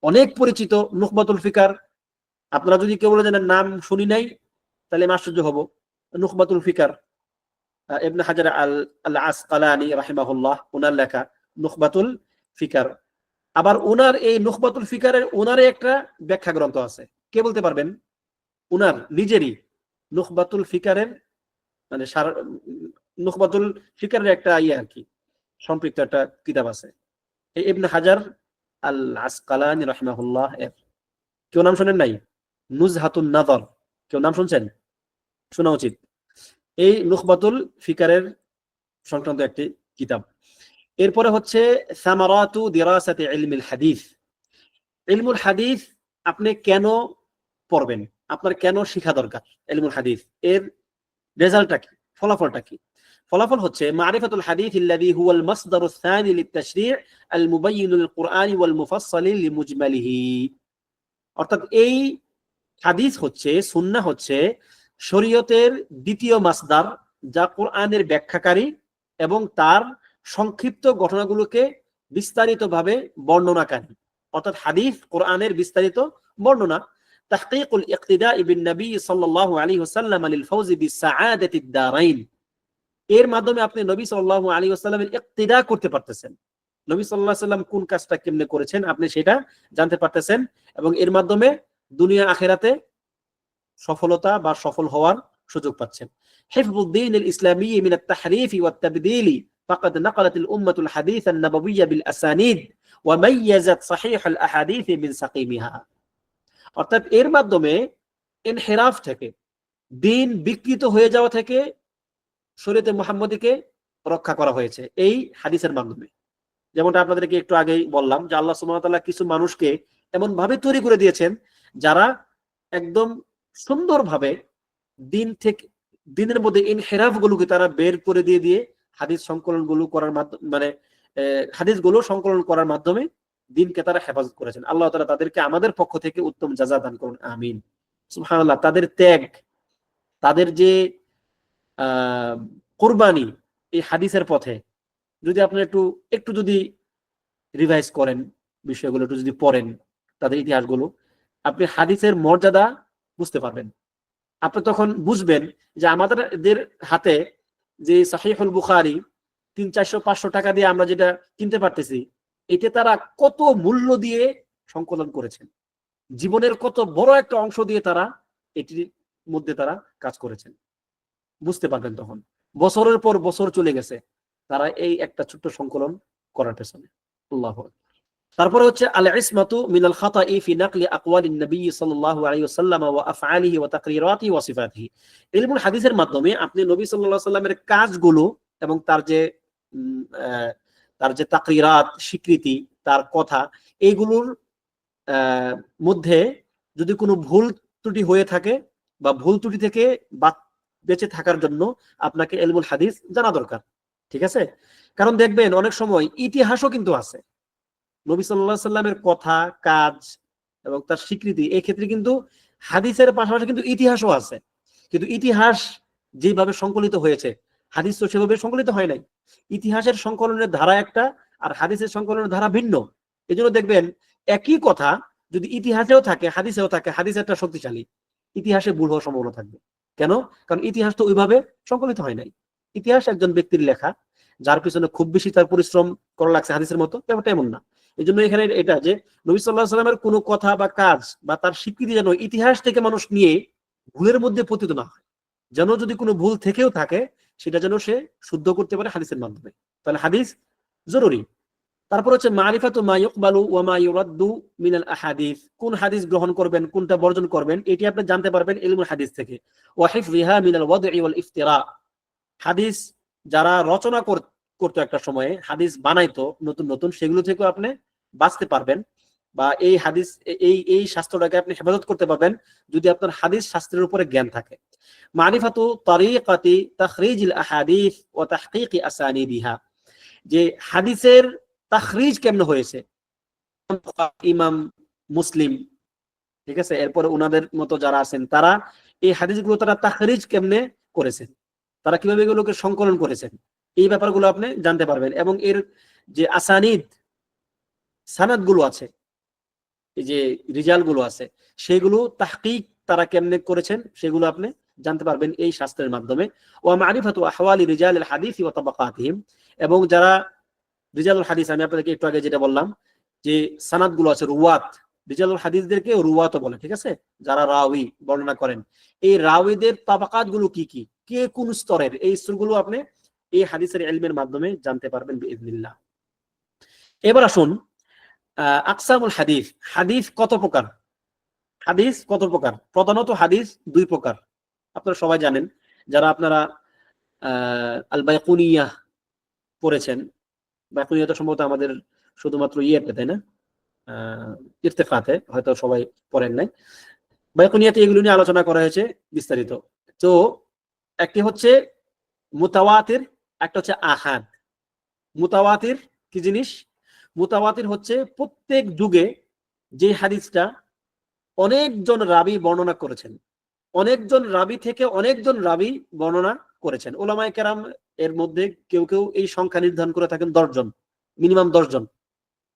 অনেক পরিচিত নুখবাতুল ফিকার, আপনারা যদি কেউ বলে জানেন নাম শুনি নাই তাহলে আমি আশ্চর্য হব। নুখবাতুল ফিকার ইবনে হাজার আল আসকালানি রাহিমাহুল্লাহ ওনার লেখা নুখবাতুল ফিকার। আবার ওনার এই নুখবাতুল ফিকারের ওনারই একটা ব্যাখ্যা গ্রন্থ আছে, কে বলতে পারবেন? ওনার নিজেরই নুখবাতুল ফিকারের মানে নুখবাতুল ফিকারের একটা আর কি সম্পৃক্ত একটা কিতাব আছে এই ইবনে হাজার আল আসকালানি রাহিমাহুল্লাহ এর। কেউ নাম শুনেন নাই? নুজহাতুন নাযর, কেউ নাম শুনছেন? শোনা উচিত। এই নুখবাতুল ফিকারের সংক্রান্ত একটি কিতাব। এরপরে হচ্ছে সামারাতু দিরাসাতি ইলমিল হাদিস। ইলমুল হাদিস আপনি কেন পড়বেন, আপনার কেন শিখা দরকার ইলমুল হাদিস, এর রেজাল্টটা কি, ফলাফলটা কি? ফলাফল হচ্ছে মারিফাতুল হাদিস আল্লাযী হুয়াল মাসদারুস সানি লিত-তাশরী' আল-মুবায়্যিন লিল-কুরআন ওয়াল মুফাসসাল লিমুজমালিহি। অর্থাৎ এই হাদিস হচ্ছে, সুন্নাহ হচ্ছে শরীয়তের দ্বিতীয় মাসদার, যা কোরআনের ব্যাখ্যাকারী এবং তার সংক্ষিপ্ত ঘটনাগুলোকে বিস্তারিতভাবে বর্ণনাকারী। অর্থাৎ হাদিস কোরআনের বিস্তারিত বর্ণনা। তাহকীকুল ইকতিদা বিন নবী সাল্লাল্লাহু আলাইহি ওয়াসাল্লাম লিল ফাউজি বিসআদাতিদ দারাইন, এর মাধ্যমে আপনি নবী সাল্লাল্লাহু আলাইহি ওয়াসাল্লামের ইকতিদা করতে পারতেছেন। নবী সাল্লাল্লাহু আলাইহি ওয়াসাল্লাম কোন কাজটা কেমনে করেছেন আপনি সেটা জানতে পারতেছেন, এবং এর মাধ্যমে দুনিয়া আখিরাতে সফলতা বা সফল হওয়ার সুযোগ পাচ্ছেন। হিফযুদ্দিন আল ইসলামী মিন আত-তাহরিফ ওয়াত তাবদীল ফাকাদ নাকালাত আল উম্মাহ আল হাদিস আন নবওয়্য বিল আসানিদ ওয়া মাইয়াজাত সহিহ আল আহাদিস মিন সাকিমিহা। অর্থাৎ এর মাধ্যমে ইনহিরাফ থেকে, দ্বীন বিকৃত হয়ে যাওয়া থেকে শরীয়তে মুহাম্মদীকে রক্ষা করা হয়েছে এই হাদিসের মাধ্যমে। যেমনটা আপনাদেরকে একটু আগেই বললাম যে আল্লাহ সুবহানাহু ওয়া তাআলা কিছু মানুষকে এমন ভাবে তৈরি করে দিয়েছেন যারা একদম সুন্দরভাবে দিন থেকে দিনের মধ্যে ইনহিরাফ গুলোকে তারা বের করে দিয়ে হাদিস সংকলনগুলো করার মাধ্যমে মানে হাদিসগুলো সংকলন করার মাধ্যমে দিনকে তারা হেফাজত করেছেন। আল্লাহ তাআলা তাদেরকে আমাদের পক্ষ থেকে উত্তম জাযা দান করুন, আমিন। সুবহানাল্লাহ। তাদের ত্যাগ, তাদের যে কুরবানি এই হাদিসের পথে, যদি আপনি একটু যদি রিভাইজ করেন বিষয়গুলো, একটু যদি পড়েন তাদের ইতিহাসগুলো, আপনি হাদিসের মর্যাদা বুঝতে পারবেন। আপনি তখন বুঝবেন যে আমাদের হাতে যে সাহিহুল বুখারী 300-400 টাকা দিয়ে আমরা যেটা কিনতে পারতেছি, এটা তারা কত মূল্য দিয়ে সংকলন করেছেন, জীবনের কত বড় একটা অংশ দিয়ে তারা এটির মধ্যে তারা কাজ করেছেন। বুঝতে পারবেন তখন, বছরের পর বছর চলে গেছে তারা এই একটা ছোট্ট সংকলন করার পেছনে। আল্লাহু আকবার। তারপরে হচ্ছে আল ইসমাতু মিনাল খাতাই ফি নাকলি আকওয়ালিন নবী সাল্লাল্লাহু আলাইহি ওয়াসাল্লাম ওয়া আফআলিহি ওয়া তাকরিরাতিহি ওয়া সিফাতিহি। ইলমুল হাদিসের মাধ্যমে আপনি নবী সাল্লাল্লাহু আলাইহি ওয়াসাল্লামের কাজগুলো এবং তার যে তাকরিরাত, স্বীকৃতি, তার কথা, এইগুলোর মধ্যে যদি কোনো ভুল ত্রুটি হয়ে থাকে বা ভুল ত্রুটি থেকে বেঁচে থাকার জন্য আপনাকে ইলমুল হাদিস জানা দরকার। ঠিক আছে? কারণ দেখবেন অনেক সময় ইতিহাসও কিন্তু আছে, নবী সাল্লাল্লাহু আলাইহি ওয়াসাল্লামের কথা, কাজ এবং তার স্বীকৃতি, এই ক্ষেত্রে কিন্তু হাদিসের পাশাপাশি কিন্তু ইতিহাসও আছে। কিন্তু ইতিহাস যেভাবে সংকলিত হয়েছে, হাদিস তো সেভাবে সংকলিত হয় নাই। ইতিহাসের সংকলনের ধারা একটা, আর হাদিসের সংকলনের ধারা ভিন্ন। এজন্য দেখবেন একই কথা যদি ইতিহাসেও থাকে, হাদিসেও থাকে, হাদিস একটা শক্তিশালী, ইতিহাসে ভুল হওয়ার সম্ভাবনা থাকবে। কেন? কারণ ইতিহাস তো ওইভাবে সংকলিত হয় নাই। ইতিহাস একজন ব্যক্তির লেখা, যার পিছনে খুব বেশি তার পরিশ্রম করা লাগছে হাদিসের মতো, ব্যাপারটা এমন না। এই জন্য এখানে এটা যে নবী সাল্লাল্লাহু আলাইহি ওয়াসাল্লামের কোনো কথা বা কাজ বা তার স্বীকৃতি যেন ইতিহাস থেকে মানুষ নিয়ে ভুলের মধ্যে পতিত না হয়, যেন যদি কোনো ভুল থেকেও থাকে সেটা যেন সে শুদ্ধ করতে পারে হাদিসের মাধ্যমে, তাহলে হাদিস জরুরি। তারপর হচ্ছে মারিফাতু মা ইউকবালু ওয়া মা ইউরাদ্দু মিনাল আহাদিস, কোন হাদিস গ্রহণ করবেন, কোনটা বর্জন করবেন, এটি আপনি জানতে পারবেন ইলমুল হাদিস থেকে। ওয়া হিফযিহা মিনাল ওয়াদঈ ওয়াল ইফতিরা, হাদিস যারা রচনা করতো একটা সময়ে, হাদিস বানাইতো নতুন নতুন, সেগুলো থেকে আপনি বাঁচতে পারবেন, বা এই হাদিস এই শাস্ত্রটাকে আপনি হেফাজত করতে পারবেন যদি আপনার হাদিস শাস্ত্রের উপরে জ্ঞান থাকে। মারিফাতু তারিকাতি তাখরিজিল আহাদিস ওয়া তাহকীকি আসানিদিহা, যে হাদিসের তাখরিজ কেমনে হয়েছে, ইমাম মুসলিম, ঠিক আছে, এরপরে ওনাদের মতো যারা আছেন তারা এই হাদিসগুলো তারা তাখরিজ কেমনে করেছেন, তারা কিভাবে এগুলোকে সংকলন করেছেন, এই ব্যাপারগুলো আপনি জানতে পারবেন। এবং এর যে আসানিদ, সানাদ গুলো আছে, এই যে রিজাল গুলো আছে, সেগুলো তাহকিক তারা কেমনে করেছেন সেগুলো আপনি জানতে পারবেন এই শাস্ত্রের মাধ্যমে। ওয়া মারিফাতু আহওয়ালি রিজালিল হাদিস ওয়া তাবাকাতিহিম, এবং যারা রিজালুল হাদিস, আমি আপনাদেরকে একটু আগে যেটা বললাম যে সানাদ গুলো আছে, রুওয়াত, রিজালুল হাদিসদেরকে রুওয়াতও বলে, ঠিক আছে, যারা রাওয়ী বর্ণনা করেন, এই রাওয়ীদের তাবাকাত গুলো কি কি, কে কোন স্তরের, এই স্তরগুলো আপনি এই হাদিসের ইলমের মাধ্যমে জানতে পারবেন বিইذنিল্লাহ। এবার আসুন আকসামুল হাদিস, হাদিস কত প্রকার, হাদিস কত প্রকার? প্রধানত হাদিস দুই প্রকার, আপনারা সবাই জানেন, যারা আপনারা আল বাইকুনিয়াহ পড়েছেন, বাইকুনিয়াহ তো সম্ভবত আমাদের শুধুমাত্র ইয়েতে, তাই না, ইরতেফাতে হয়তো সবাই পড়েন নাই। বাইকুনিয়াতে এগুলো নিয়ে আলোচনা করা হয়েছে বিস্তারিত। তো একটি হচ্ছে মুতাওয়াতির, একটা হচ্ছে আহাদ। মুতাওয়াতির কি জিনিস? মুতাওয়াতির হচ্ছে প্রত্যেক যুগে যে হাদিসটা অনেকজন রাবী বর্ণনা করেছেন, অনেকজন রাবী থেকে অনেকজন রাবী বর্ণনা করেছেন। উলামায়ে কেরাম এর মধ্যে কেউ কেউ এই সংখ্যা নির্ধারণ করে থাকেন 10 জন, মিনিমাম 10 জন,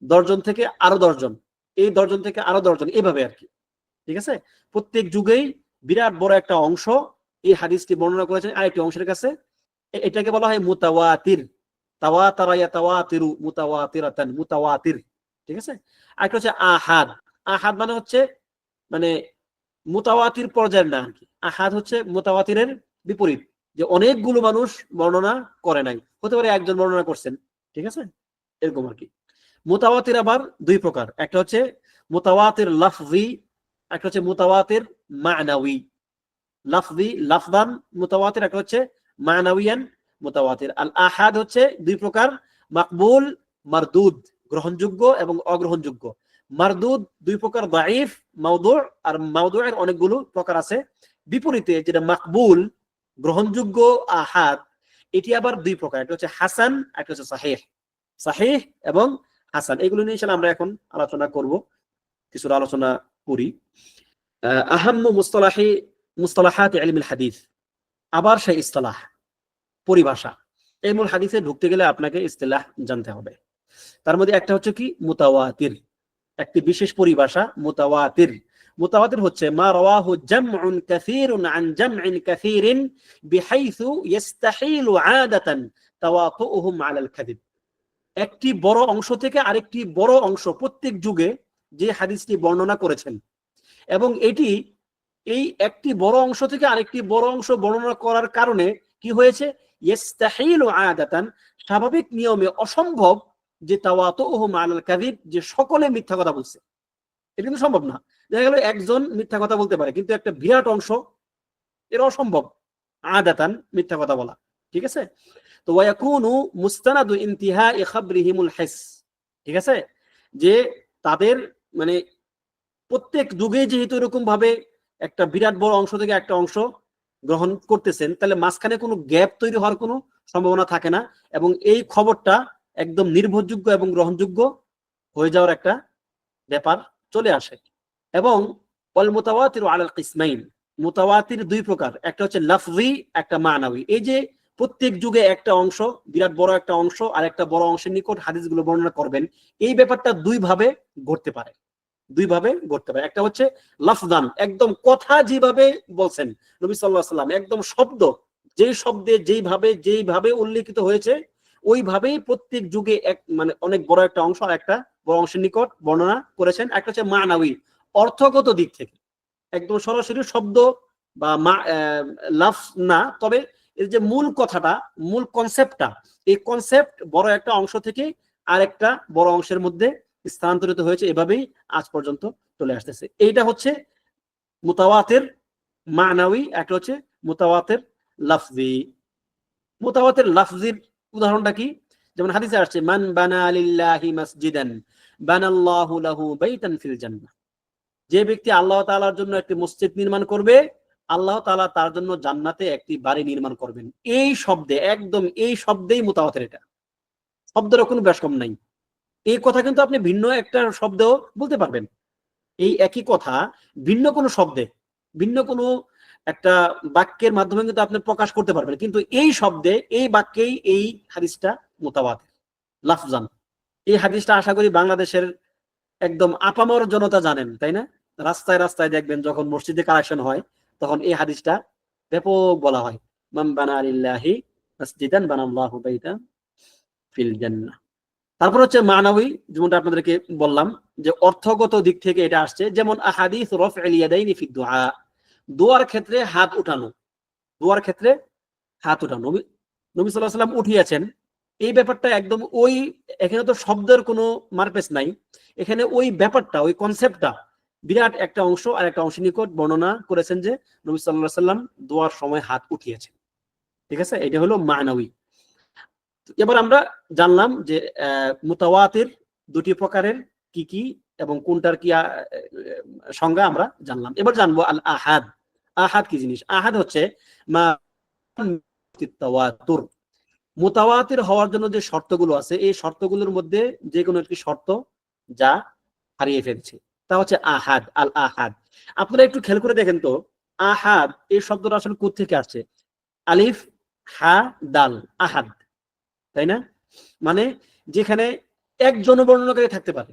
10 জন থেকে আরো 10 জন, এই 10 জন থেকে আরো 10 জন, এইভাবে আর কি। ঠিক আছে, প্রত্যেক যুগেই বিরাট বড় একটা অংশ এই হাদিসটি বর্ণনা করেছেন আরেকটি অংশের কাছে, এটাকে বলা হয় মুতাওয়াতির। তাওয়াতারা ইয়াতাওয়াতিরু মুতাওয়াতিরাতান, মুতাওয়াতির। ঠিক আছে, আরেকটা হচ্ছে আহাদ। আহাদ মানে হচ্ছে মানে মুতাওয়াতির পর্যায়ের না আর কি। আহাদ হচ্ছে মুতাওয়াতিরের বিপরীত, যে অনেকগুলো মানুষ বর্ণনা করে নাই, হতে পারে একজন বর্ণনা করছেন, ঠিক আছে, এরকম আর কি। মুতাওয়াতির আবার দুই প্রকার, একটা হচ্ছে মুতাওয়াতির লাফজি, একটা হচ্ছে মুতাওয়াতির মানাউই। লাফজি লাফদান মুতাওয়াতির, একটা হচ্ছে মানাউয়ান মুতাওয়াতির। আল আহাদ হচ্ছে দুই প্রকার, মাকবুল মারদুদ, গ্রহণযোগ্য এবং অগ্রহণযোগ্য। মারদুদ দুই প্রকার, দাঈফ, মাওদু', আর মাওদু'ের অনেকগুলো প্রকার আছে। বিপরীতে যেটা মাকবুল গ্রহণযোগ্য আহাদ, এটি আবার দুই প্রকার, একটা হচ্ছে হাসান, একটা হচ্ছে সাহিহ। সাহিহ এবং হাসান, এগুলো নিয়ে ইনশাআল্লাহ আমরা এখন আলোচনা করব, কিছুটা আলোচনা করি। আহাম্মু মুস্তালাহাত ইলমুল হাদিস, আবার সেই ইস্তিলাহ, পরিভাষা। ইলমুল হাদিসে ঢুকতে গেলে আপনাকে ইস্তিলাহ জানতে হবে। তার মধ্যে একটা হচ্ছে কি মুতাওয়াতির, একটি বিশেষ পরিভাষা মুতাওয়াতির। মুতাওয়াতির হচ্ছে মা রাওয়াহু জামউন কাসীরুন আন জামইন কাসীরিন বিহাইসু ইস্তাহিলু আদাতান তাওয়াতুহুম আলাল কাযিব। একটি বড় অংশ থেকে আরেকটি বড় অংশ প্রত্যেক যুগে যে হাদিসটি বর্ণনা করেছেন, এবং এটি এই একটি বড় অংশ থেকে আরেকটি বড় অংশ বর্ণনা করার কারণে কি হয়েছে, ইস্তাহিলু আদাতান, স্বাভাবিক নিয়মে অসম্ভব যে তাওয়াতুহুম আলাল কাযিব, যে সকলে মিথ্যা কথা বলছে। এটা কিন্তু সম্ভব না। দেখা গেল একজন মিথ্যা কথা বলতে পারে, কিন্তু একটা বিরাট অংশ এর অসম্ভব আদাতান মিথ্যা কথা বলা। ঠিক আছে? তো ওয়ায়াকুনু মুস্তানাদু ইনতিহাই খাবরিহিমুল হিস, ঠিক আছে, যে তাদের মানে প্রত্যেক যুগে যেহেতু এরকম ভাবে একটা বিরাট বড় অংশ থেকে একটা অংশ গ্রহণ করতেছেন, তাহলে মাঝখানে কোনো গ্যাপ তৈরি হওয়ার কোনো সম্ভাবনা থাকে না, এবং এই খবরটা একদম নির্ভরযোগ্য এবং গ্রহণযোগ্য হয়ে যাওয়ার একটা ব্যাপার চলে আসে। এবং ওয়াল মুতাওয়াতিরু আলাল কিসমাইন, মুতাওয়াতির দুই প্রকার, একটা হচ্ছে লাফজি, একটা মানাবী। এই যে প্রত্যেক যুগে একটা অংশ, বিরাট বড় একটা অংশ আর একটা বড় অংশের নিকট হাদিসগুলো বর্ণনা করবেন, এই ব্যাপারটা দুই ভাবে ঘটতে পারে, দুই ভাবে ঘটতে পারে। একটা হচ্ছে লাফজান, একদম কথা যেভাবে বলছেন নবী সাল্লাল্লাহু আলাইহি ওয়াসাল্লাম, একদম শব্দ, যেই শব্দে যেইভাবে উল্লেখিত হয়েছে ওইভাবেই প্রত্যেক যুগে এক মানে অনেক বড় একটা অংশ আর একটা বড় অংশের নিকট বর্ণনা করেছেন। একটা হচ্ছে মানাবী, অর্থগত দিক থেকে, একদম সরাসরি শব্দ বা লাফজ না, তবে এর যে মূল কথাটা, মূল কনসেপ্টটা, এই কনসেপ্ট বড় একটা অংশ থেকে আরেকটা বড় অংশের মধ্যে স্থানান্তরিত হয়েছে, এভাবেই আজ পর্যন্ত চলে আসতেছে। এইটা হচ্ছে মুতাওয়াতির মানাবী, একটা হচ্ছে মুতাওয়াতির লাফজি। মুতাওয়াতির লাফজির উদাহরণটা কি? যেমন হাদিসে আসছে মান বানা লিল্লাহি মাসজিদান বানাল্লাহু লাহু বাইতান ফিল জান্নাহ, যে ব্যক্তি আল্লাহ তাআলার জন্য একটি মসজিদ নির্মাণ করবে, আল্লাহ তাআলা তার জন্য জান্নাতে একটি বাড়ি নির্মাণ করবেন। এই শব্দে, একদম এই শব্দেই মুতাওয়াতির, এটা শব্দের কোনো ব্যাসকম নাই। এই কথা কিন্তু আপনি ভিন্ন একটা শব্দেও বলতে পারবেন, এই একই কথা ভিন্ন কোনো শব্দে, ভিন্ন কোনো একটা বাক্যের মাধ্যমে কিন্তু আপনি প্রকাশ করতে পারবেন, কিন্তু এই শব্দে, এই বাক্যেই এই হাদিসটা মুতাওয়াতির লাফজান। এই হাদিসটা আশা করি বাংলাদেশের একদম আপামর জনতা জানেন, তাই না? রাস্তায় রাস্তায় দেখবেন যখন মসজিদে কালেকশন হয়, তখন এই হাদিসটা ব্যাপক বলা হয়, মান বানা লিল্লাহি মাসজিদান বানাল্লাহু বাইতান ফিল জান্নাহ। তারপর হচ্ছে মানাবী, যেমনটা আপনাদেরকে বললাম যে অর্থগত দিক থেকে এটা আসছে, যেমন আহাদিস রাফউল ইয়াদাইনি ফি দুআ, দোয়ার ক্ষেত্রে হাত উঠানো, দোয়ার ক্ষেত্রে হাত উঠানো, নবী সাল্লাল্লাহু আলাইহি ওয়াসাল্লাম উঠিয়েছেন, এই ব্যাপারটা একদম ওই, এখানে তো শব্দের কোনো মারপেস নাই, এখানে ওই ব্যাপারটা, ওই কনসেপ্টটা বিরাট একটা অংশ আর একটা অংশ নিকট বর্ণনা করেছেন যে নবী সাল্লাল্লাহু আলাইহি ওয়াসাল্লাম দোয়ার সময় হাত উঠিয়েছেন। ঠিক আছে? এটা হলো মানাবী। এবার আমরা জানলাম যে মুতাওয়াতির দুটি প্রকারের কি কি এবং কোনটার কি সংজ্ঞা আমরা জানলাম। এবার জানবো আল আহাদ। আহাদ কি জিনিস? আহাদ হচ্ছে মা তাওয়াতুর, মুতাওয়াতির হওয়ার জন্য যে শর্তগুলো আছে, এই শর্তগুলোর মধ্যে যে কোনো একটি শর্ত যা হারিয়ে ফেলছে, তা হচ্ছে আহাদ। আল আহাদ, আপনারা একটু খেয়াল করে দেখেন তো, আহাদ এই শব্দটা আসলে কোথা থেকে আসছে? আলিফ হা দাল, আহাদ, তাই না? মানে যেখানে একজন বর্ণনাকারী থাকতে পারে,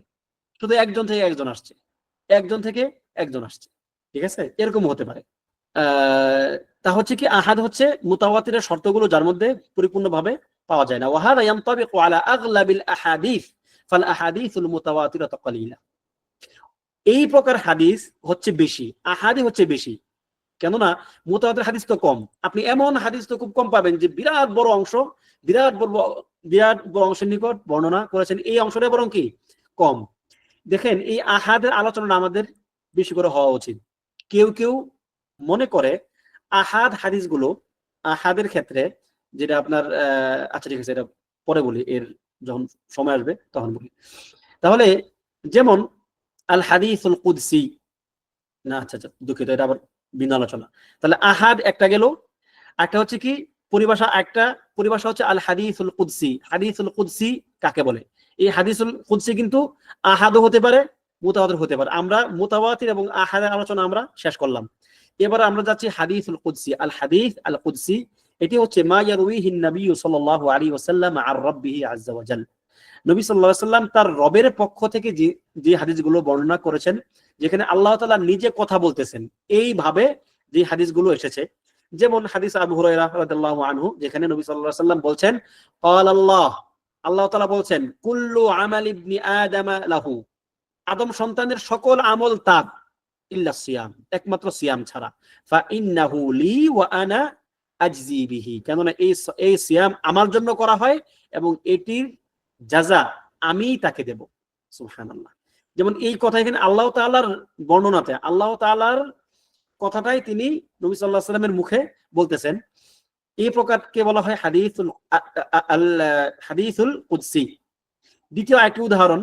শুধু একজন থেকে একজন আসছে, একজন থেকে একজন আসছে, ঠিক আছে? এরকম হতে পারে। তা হচ্ছে কি আহাদ হচ্ছে মুতাওয়াতিরের শর্তগুলো যার মধ্যে পরিপূর্ণভাবে পাওয়া যায় না। ওয়াহাদা ইয়ানতাবিকু আলা আগলাবিল আহাদিস ফাল আহাদিসুল মুতাওয়াতিরাতু কালিলা, এই প্রকার হাদিস হচ্ছে বেশি, আহাদি হচ্ছে বেশি, কেননা মুতাওয়াতির হাদিস তো কম। আপনি এমন হাদিস তো খুব কম পাবেন যে বিরাট বড় অংশ, বিরাট বড় অংশের নিকট বর্ণনা করেছেন, এই অংশটা বরং কি কম। দেখেন এই আহাদের আলোচনা আমাদের বেশি করে হওয়া উচিত। কেউ কেউ মনে করে আহাদ হাদিসগুলো, আহাদের ক্ষেত্রে যেটা আপনার আচ্ছা ঠিক আছে, এটা পরে বলি, এর যখন সময় আসবে তখন বলি। তাহলে যেমন আল হাদিসুল কুদসি, না আচ্ছা আচ্ছা দুঃখিত, এটা আবার ভিন্ন আলোচনা। তাহলে আহাদ একটা গেল, একটা হচ্ছে কি পরিভাষা, একটা পরিভাষা হচ্ছে আল হাদিসুল কুদসি। হাদিসুল কুদসি কাকে বলে? এই হাদিসুল কুদসি কিন্তু আহাদও হতে পারে, মুতাওয়াতির হতে পারে। আমরা মুতাওয়াতির এবং আহাদের আলোচনা আমরা শেষ করলাম। এবার আমরা যাচ্ছি হাদিসুল কুদসি। আল হাদিস আল কুদসি এটি হচ্ছে মা ইয়ারউইহি নবী সাল্লাল্লাহু আলাইহি ওয়াসাল্লাম আর রাব্বিহি আযজা ওয়া জাল। নবী সাল্লাল্লাহু আলাইহি ওয়াসাল্লাম তার রবের পক্ষ থেকে যে হাদিসগুলো বর্ণনা করেছেন, যেখানে আল্লাহ তাআলা নিজে কথা বলতেছেন, এইভাবে যে হাদিসগুলো এসেছে। যেমন হাদিস আবু হুরায়রা রাদিয়াল্লাহু আনহু, যেখানে নবী সাল্লাল্লাহু আলাইহি ওয়াসাল্লাম বলছেন, ক্বালা আল্লাহ তাআলা বলছেন, কুল্লু আমাল ইবনি আদম লাহু, আদম সন্তানের সকল আমল তার, ইল্লা সিয়াম, একমাত্র সিয়াম ছাড়া। ফা ইন্নাহু লি ওয়া আনা আজজি বিহি, কেননা এই সিয়াম আমার জন্য করা হয় এবং এটির জাযা আমি তাকে দেব। সুবহানাল্লাহ। যেমন এই কথা এখানে আল্লাহ তাআলার বর্ণনাতে, আল্লাহ তাআলার কথাটাই তিনি নবী সাল্লাল্লাহু আলাইহি ওয়াসাল্লামের মুখে বলতেছেন। এই প্রকারকে বলা হয় হাদিসুল কুদসি। দ্বিতীয় একটি উদাহরণ,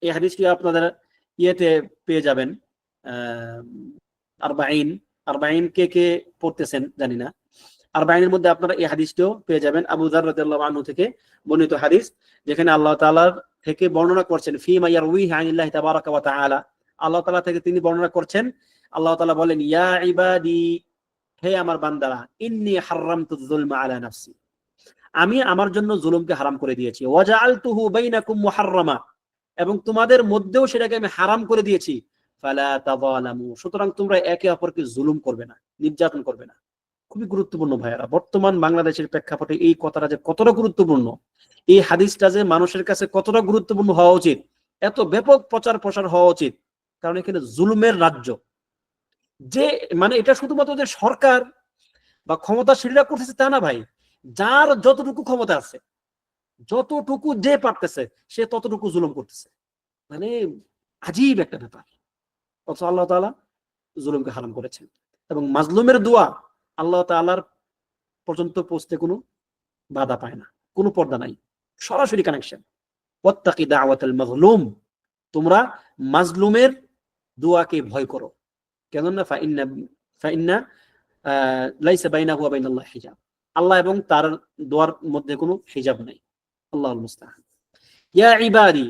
এই হাদিসটি আপনাদের ইয়েতে পেয়ে যাবেন, আরবাঈন কে কে পড়তেছেন জানি না, আরবাঈনের মধ্যে আপনারা এই হাদিসটিও পেয়ে যাবেন। আবু যার রাদিয়াল্লাহু আনহু থেকে বর্ণিত হাদিস, যেখানে আল্লাহ তাআলার থেকে বর্ণনা করছেন, ফিমা ইয়ারউইহি আনিল্লাহি তাবারাকা ওয়া তাআলা, আল্লাহ তাআলা থেকে তিনি বর্ণনা করছেন, আল্লাহ তাআলা বলেন, ইয়া ইবাদি, হে আমার বান্দারা, ইন্নী হাররামতুয যুলমা আলা নাফসি, আমি আমার জন্য জুলুমকে হারাম করে দিয়েছি, ওয়া জাআলতুহু বাইনাকুম মুহাররামা, এবং তোমাদের মধ্যেও সেটাকে আমি হারাম করে দিয়েছি, ফালা তাযালামু, সুতরাং তোমরা একে অপরকে জুলুম করবে না, নির্যাতন করবে না। খুবই গুরুত্বপূর্ণ ভাইয়েরা, বর্তমান বাংলাদেশের প্রেক্ষাপটে এই কথাটা যে কতটা গুরুত্বপূর্ণ, এই হাদিসটা যে মানুষের কাছে কতটা গুরুত্বপূর্ণ হওয়া উচিত, এত ব্যাপক প্রচার প্রসার হওয়া উচিত। কারণ এখানে জুলুমের রাজ্য, যে মানে এটা শুধুমাত্র যে সরকার বা ক্ষমতাশীলরা করতেছে তা না ভাই, যার যতটুকু ক্ষমতা আছে, যতটুকু যে পারতেছে, সে ততটুকু জুলুম করতেছে। মানে আজীব একটা ব্যাপার। অথচ আল্লাহ তাআলা জুলুমকে হারাম করেছেন, এবং মাজলুমের দোয়া আল্লাহ তাআলার পর্যন্ত পৌঁছতে কোনো বাধা পায় না, কোনো পর্দা নাই, সরাসরি কানেকশন। ওয়াত্তাকি দাওয়াতাল মাজলুম, তোমরা মাজলুমের দোয়াকে ভয় করো, কেননা ফাইন্না লাইসা বাইনাহু ওয়া বাইনাল্লাহি হিজাব, আল্লাহ এবং তার দোয়ার মধ্যে কোনো হিজাব নাই। আল্লাহুল মুস্তাআন। ইয়া ইবাদি,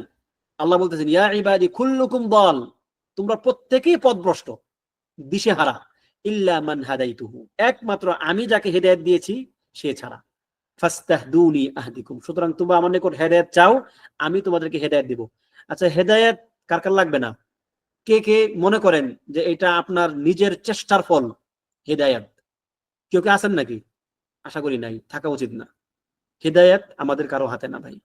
আল্লাহ বলতেছেন, ইয়া ইবাদি কুল্লুকুম দাল, তোমরা প্রত্যেকেই পথভ্রষ্ট, দিশেহারা, ইল্লা মান হাদাইতুহু, একমাত্র আমি যাকে হেদায়েত দিয়েছি সে ছাড়া। ফাস্তাহদুনি আহদিকুম, সুতরাং তোমরা আমার নিকট হেদায়েত চাও, আমি তোমাদেরকে হেদায়েত দেব। আচ্ছা, হেদায়েত কার কার লাগবে না? কে কে মনে করেন যে এটা আপনার নিজের চেষ্টার ফল হেদায়েত? কেউ কে আছেন নাকি? আশা করি নাই, থাকা উচিত না। হেদায়েত আমাদের কারো হাতে না ভাই।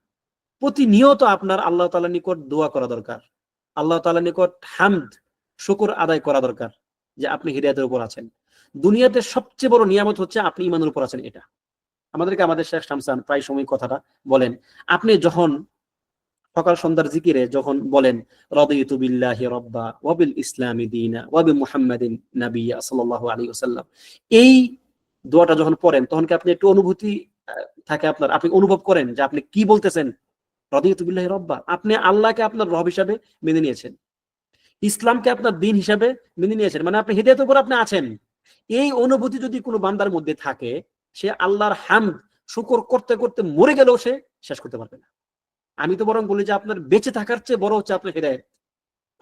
প্রতিনিয়ত আপনার আল্লাহ তাআলার নিকট দোয়া করা দরকার, আল্লাহ তাআলার নিকট হামদ, শুকর আদায় করা দরকার যে আপনি হিদায়াতের উপর আছেন। দুনিয়াতে সবচেয়ে বড় নিয়ামত হচ্ছে আপনি ঈমানের উপর আছেন। এটা আমাদেরকে আমাদের শেখ শামসান প্রায় সময় কথাটা বলেন। আপনি যখন সকাল সন্ধ্যার জিকিরে যখন বলেন, রাদিতু বিল্লাহি রাব্বা ওয়া বিল ইসলামি দীনা ওয়া বি মুহাম্মাদিন নাবিয়্যা সাল্লাল্লাহু আলাইহি ওয়াসাল্লাম, এই দোয়াটা যখন পড়েন, তখন কি আপনি একটু অনুভূতি থাকে আপনার? আপনি অনুভব করেন যে আপনি কি বলতেছেন? রাদিতু বিল্লাহি রাব্বা, আপনি আল্লাহকে আপনার রব হিসাবে মেনে নিয়েছেন, ইসলামকে আপনার দিন হিসাবে মেনে নিয়েছেন, মানে আপনি হিদায়াতের উপর আপনি আছেন। এই অনুভূতি যদি কোনো বান্দার মধ্যে থাকে, সে আল্লাহর হামদ শুকর করতে করতে মরে গেলেও সে শেষ করতে পারবে না। আমি তো বরং বলি যে আপনার বেঁচে থাকার চেয়ে বড় হচ্ছে আপনার হিদায়াত।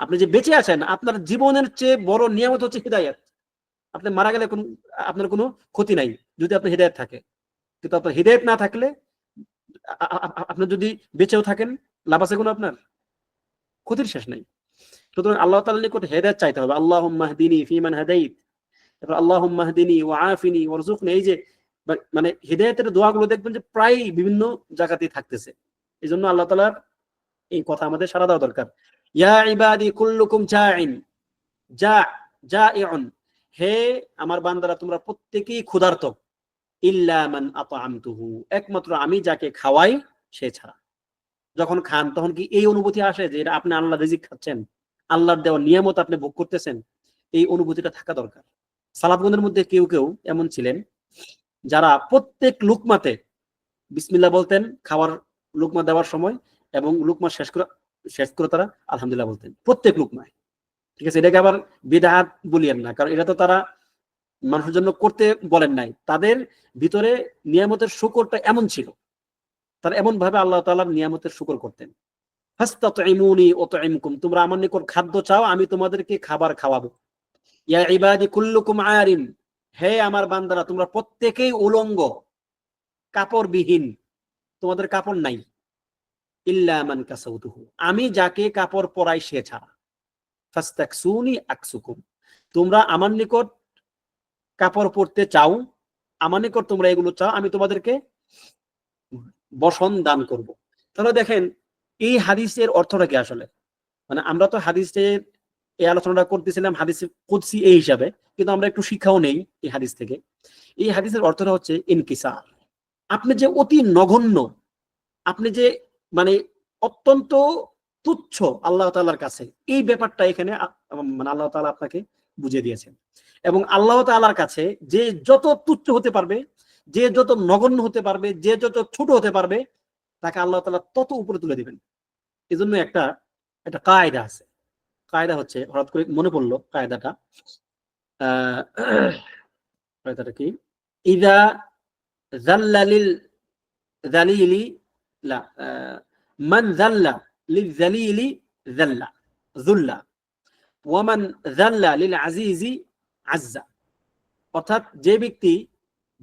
আপনি যে বেঁচে আছেন, আপনার জীবনের চেয়ে বড় নিয়ামত হচ্ছে হিদায়াত। আপনি মারা গেলে আপনার কোনো ক্ষতি নাই যদি আপনার হিদায়াত থাকে, কিন্তু আপনার হিদায়াত না থাকলে, আপনি যদি বেঁচেও থাকেন, লাভ আছে কোনো? আপনার ক্ষতির শেষ নাই। সুতরাং আল্লাহ তাআলার নিকট হেদায়েত চাইতে হবে। আল্লাহুম্মা হদিনি ফিমান হাদাইত, তারপর আল্লাহুম্মা হদিনি ওয়াআফিনি ওয়ারযুকনি। এই যে মানে হিদায়াতের দোয়াগুলো দেখবেন যে প্রায় বিভিন্ন জায়গাতেই থাকতেছে। এইজন্য আল্লাহ তাআলার এই কথা আমাদের সারা দেওয়া দরকার। ইয়া ইবাদি কুল্লুকুম জাইউন, হে আমার বান্দারা, তোমরা প্রত্যেকেই ক্ষুধার্ত, ইল্লা মান আতআমতুহু, একমাত্র আমি যাকে খাওয়াই সে ছাড়া। যখন খান তখন কি এই অনুভূতি আসে যে এটা আপনি আল্লাহর রিজিক খাচ্ছেন, আল্লাহর দেওয়া নিয়ামত আপনি ভোগ করতেছেন? এই অনুভূতিটা থাকা দরকার। সালাফগণের মধ্যে কেউ কেউ এমন ছিলেন যারা প্রত্যেক লুকমাতে বিসমিল্লাহ বলতেন খাওয়ার লুকমা দেওয়ার সময়, এবং লুকমা শেষ করে তারা আলহামদুলিল্লাহ বলতেন প্রত্যেক লুকমায়। ঠিক আছে, এটাকে আবার বিদআত বলিয়েন না, কারণ এটা তো তারা মানুষের জন্য করতে বলেন নাই। তাদের ভিতরে নিয়ামতের শুকরটা এমন ছিল, তারা এমন ভাবে আল্লাহ তাআলার নিয়ামতের শুকর করতেন। ফাস্তাতঈমুনি উতঈমকুম, তোমরা আমার নিকট খাদ্য চাও, আমি তোমাদেরকে খাবার খাওয়াবো। ইয়া ইবাদি কুল্লুকুম আরিন, হে আমার বান্দারা তোমরা প্রত্যেকেই উলঙ্গ, কাপড়বিহীন, তোমাদের কাপড় নাই। ইল্লা মান কাসাউতুহু, আমি যাকে কাপড় পরাই সে ছাড়া। ফাস্তাকসুনি আকসুকুম, তোমরা আমার নিকট কাপড় পরতে চাও, আমার নিকট তোমরা এগুলো চাও, আমি তোমাদেরকে বসন দান করব। তাহলে দেখেন এই হাদিসের অর্থটা কি আসলে, মানে আমরা তো হাদিসের এই আলোচনাটা করতেছিলাম হাদিস কুদসি এই হিসাবে, কিন্তু আমরা একটু শিক্ষাও নেই এই হাদিস থেকে। এই হাদিসের অর্থটা হচ্ছে ইনকিসার, আপনি যে অতি নগণ্য, আপনি যে মানে অত্যন্ত তুচ্ছ আল্লাহ তাআলার কাছে, এই ব্যাপারটা এখানে মানে আল্লাহ তাআলা আপনাকে বুঝিয়ে দিয়েছেন। এবং আল্লাহ তাআলার কাছে যে যত তুচ্ছ হতে পারবে, যে যত নগণ্য হতে পারবে, যে যত ছোট হতে পারবে, তাকে আল্লাহ তাআলা তত উপরে তুলে দিবেন। এই জন্য একটা কায়দা আছে, কায়দা হচ্ছে, হঠাৎ করে মনে পড়লো কায়দাটা, কায়দাটা কি, ইদা জাল্লালিল জালিলি লা মান জাল্লা লিল জালিলি জাল্লা যুল্লা ওয়া মান জাল্লা লিল আজিজি আজ্জা। অর্থাৎ যে ব্যক্তি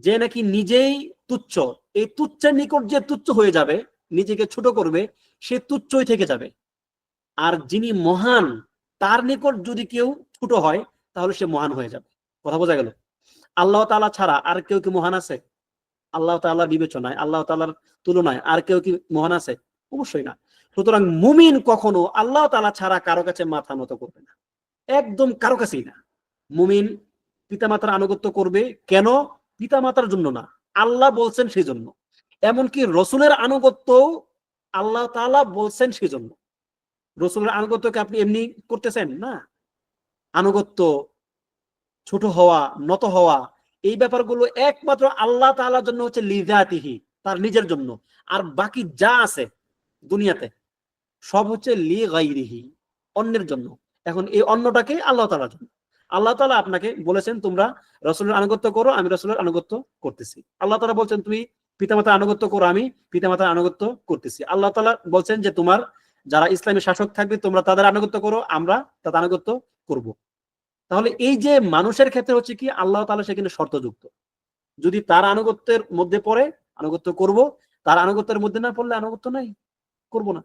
যে নাকি নিজেই তুচ্ছ, এই তুচ্ছের নিকট যে তুচ্ছ হয়ে যাবে, নিজেকে ছোট করবে, সে তুচ্ছই থেকে যাবে। আর যিনি মহান, তার নিকট যদি কেউ ছোট হয় তাহলে সে মহান হয়ে যাবে। কথা বোঝা গেল? আল্লাহ তাআলা ছাড়া আর কেউ কি মহান আছে? আল্লাহ তাআলার বিবেচনায়, আল্লাহ তাআলার তুলনায় আর কেউ কি মহান আছে? অবশ্যই না। সুতরাং মুমিন কখনো আল্লাহ তাআলা ছাড়া কারো কাছে মাথা নত করবে না, একদম কারো কাছেই না। মুমিন পিতামাতার আনুগত্য করবে, কেন? পিতামাতার জন্য না, আল্লাহ বলছেন সেই জন্য। এমনকি রসুলের আনুগত্য আল্লাহ তাআলা বলছেন সেই জন্য। রসুলের আনুগত্যকে আপনি এমনি করতেছেন না। আনুগত্য, ছোট হওয়া, নত হওয়া, এই ব্যাপারগুলো একমাত্র আল্লাহ তাআলার জন্য হচ্ছে লিযাতিহি, তার নিজের জন্য। আর বাকি যা আছে দুনিয়াতে সব হচ্ছে লিগাইরিহি, অন্যের জন্য। এখন এই অন্যটাকে আল্লাহ তাআলার জন্য। আল্লাহ তাআলা আপনাকে বলেছেন তোমরা রাসূলের আনুগত্য করো, আমি রাসূলের আনুগত্য করতেছি। আল্লাহ তাআলা বলছেন তুমি পিতামাতার আনুগত্য করো, আমি পিতামাতার আনুগত্য করতেছি। আল্লাহ তাআলা বলছেন যে তোমার যারা ইসলামী শাসক থাকবে তোমরা তাদের আনুগত্য করো, আমরা তাদের আনুগত্য করব। তাহলে এই যে মানুষের ক্ষেত্রে হচ্ছে কি, আল্লাহ তাআলা সেখানে শর্তযুক্ত। যদি তার আনুগত্যের মধ্যে পড়ে আনুগত্য করব, তার আনুগত্যের মধ্যে না পড়লে আনুগত্য নাই, করব না।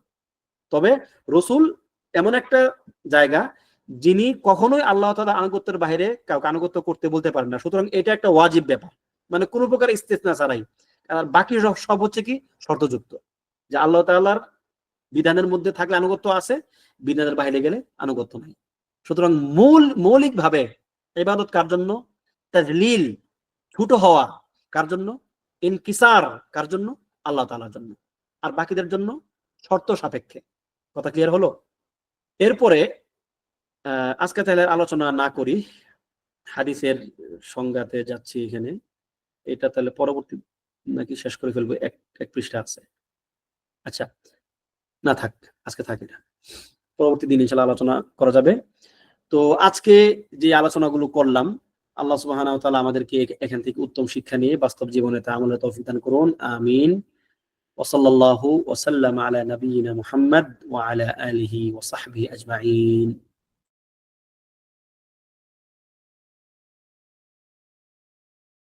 তবে রসুল এমন একটা জায়গা যিনি কখনোই আল্লাহ তাআলা আনুগত্যের বাইরে কাউকে আনুগত্য করতে বলতে পারেন না। সুতরাং এটা একটা ওয়াজিব ব্যাপার, মানে কোনো প্রকার ইস্তেসনা ছাড়াই। আর বাকি সব হচ্ছে কি শর্তযুক্ত, যে আল্লাহ তাআলার বিধানের মধ্যে থাকলে আনুগত্য আছে, বিধানের বাইরে গেলে আনুগত্য নাই। সুতরাং মৌলিক ভাবে ইবাদত কার জন্য? তাজলিল, ছোট হওয়া কার জন্য? ইনকিসার কার জন্য? আল্লাহ তাআলার জন্য। আর বাকিদের জন্য শর্ত সাপেক্ষে। কথা ক্লিয়ার হলো? এরপরে আজকে তাহলে আলোচনা না করি, হাদিসের সংজ্ঞাতে যাচ্ছি এখানে। এটা তাহলে পরবর্তী নাকি শেষ করে ফেলবো, এক পৃষ্ঠা আছে। আচ্ছা না থাক, আজকে থাকি না, পরবর্তী দিন ইনশাআল্লাহ আলোচনা করা যাবে। তো আজকে যে আলোচনাগুলো করলাম, আল্লাহ সুবহানাহু ওয়া তাআলা আমাদেরকে এখান থেকে উত্তম শিক্ষা নিয়ে বাস্তব জীবনে তা আমলের তৌফিক দান করুন, আমিন। ওয়া সাল্লাল্লাহু ওয়া সাল্লামা আলা নাবিয়িনা মুহাম্মদ ওয়া আলা আলিহি ওয়া সাহবিহি আজমাইন।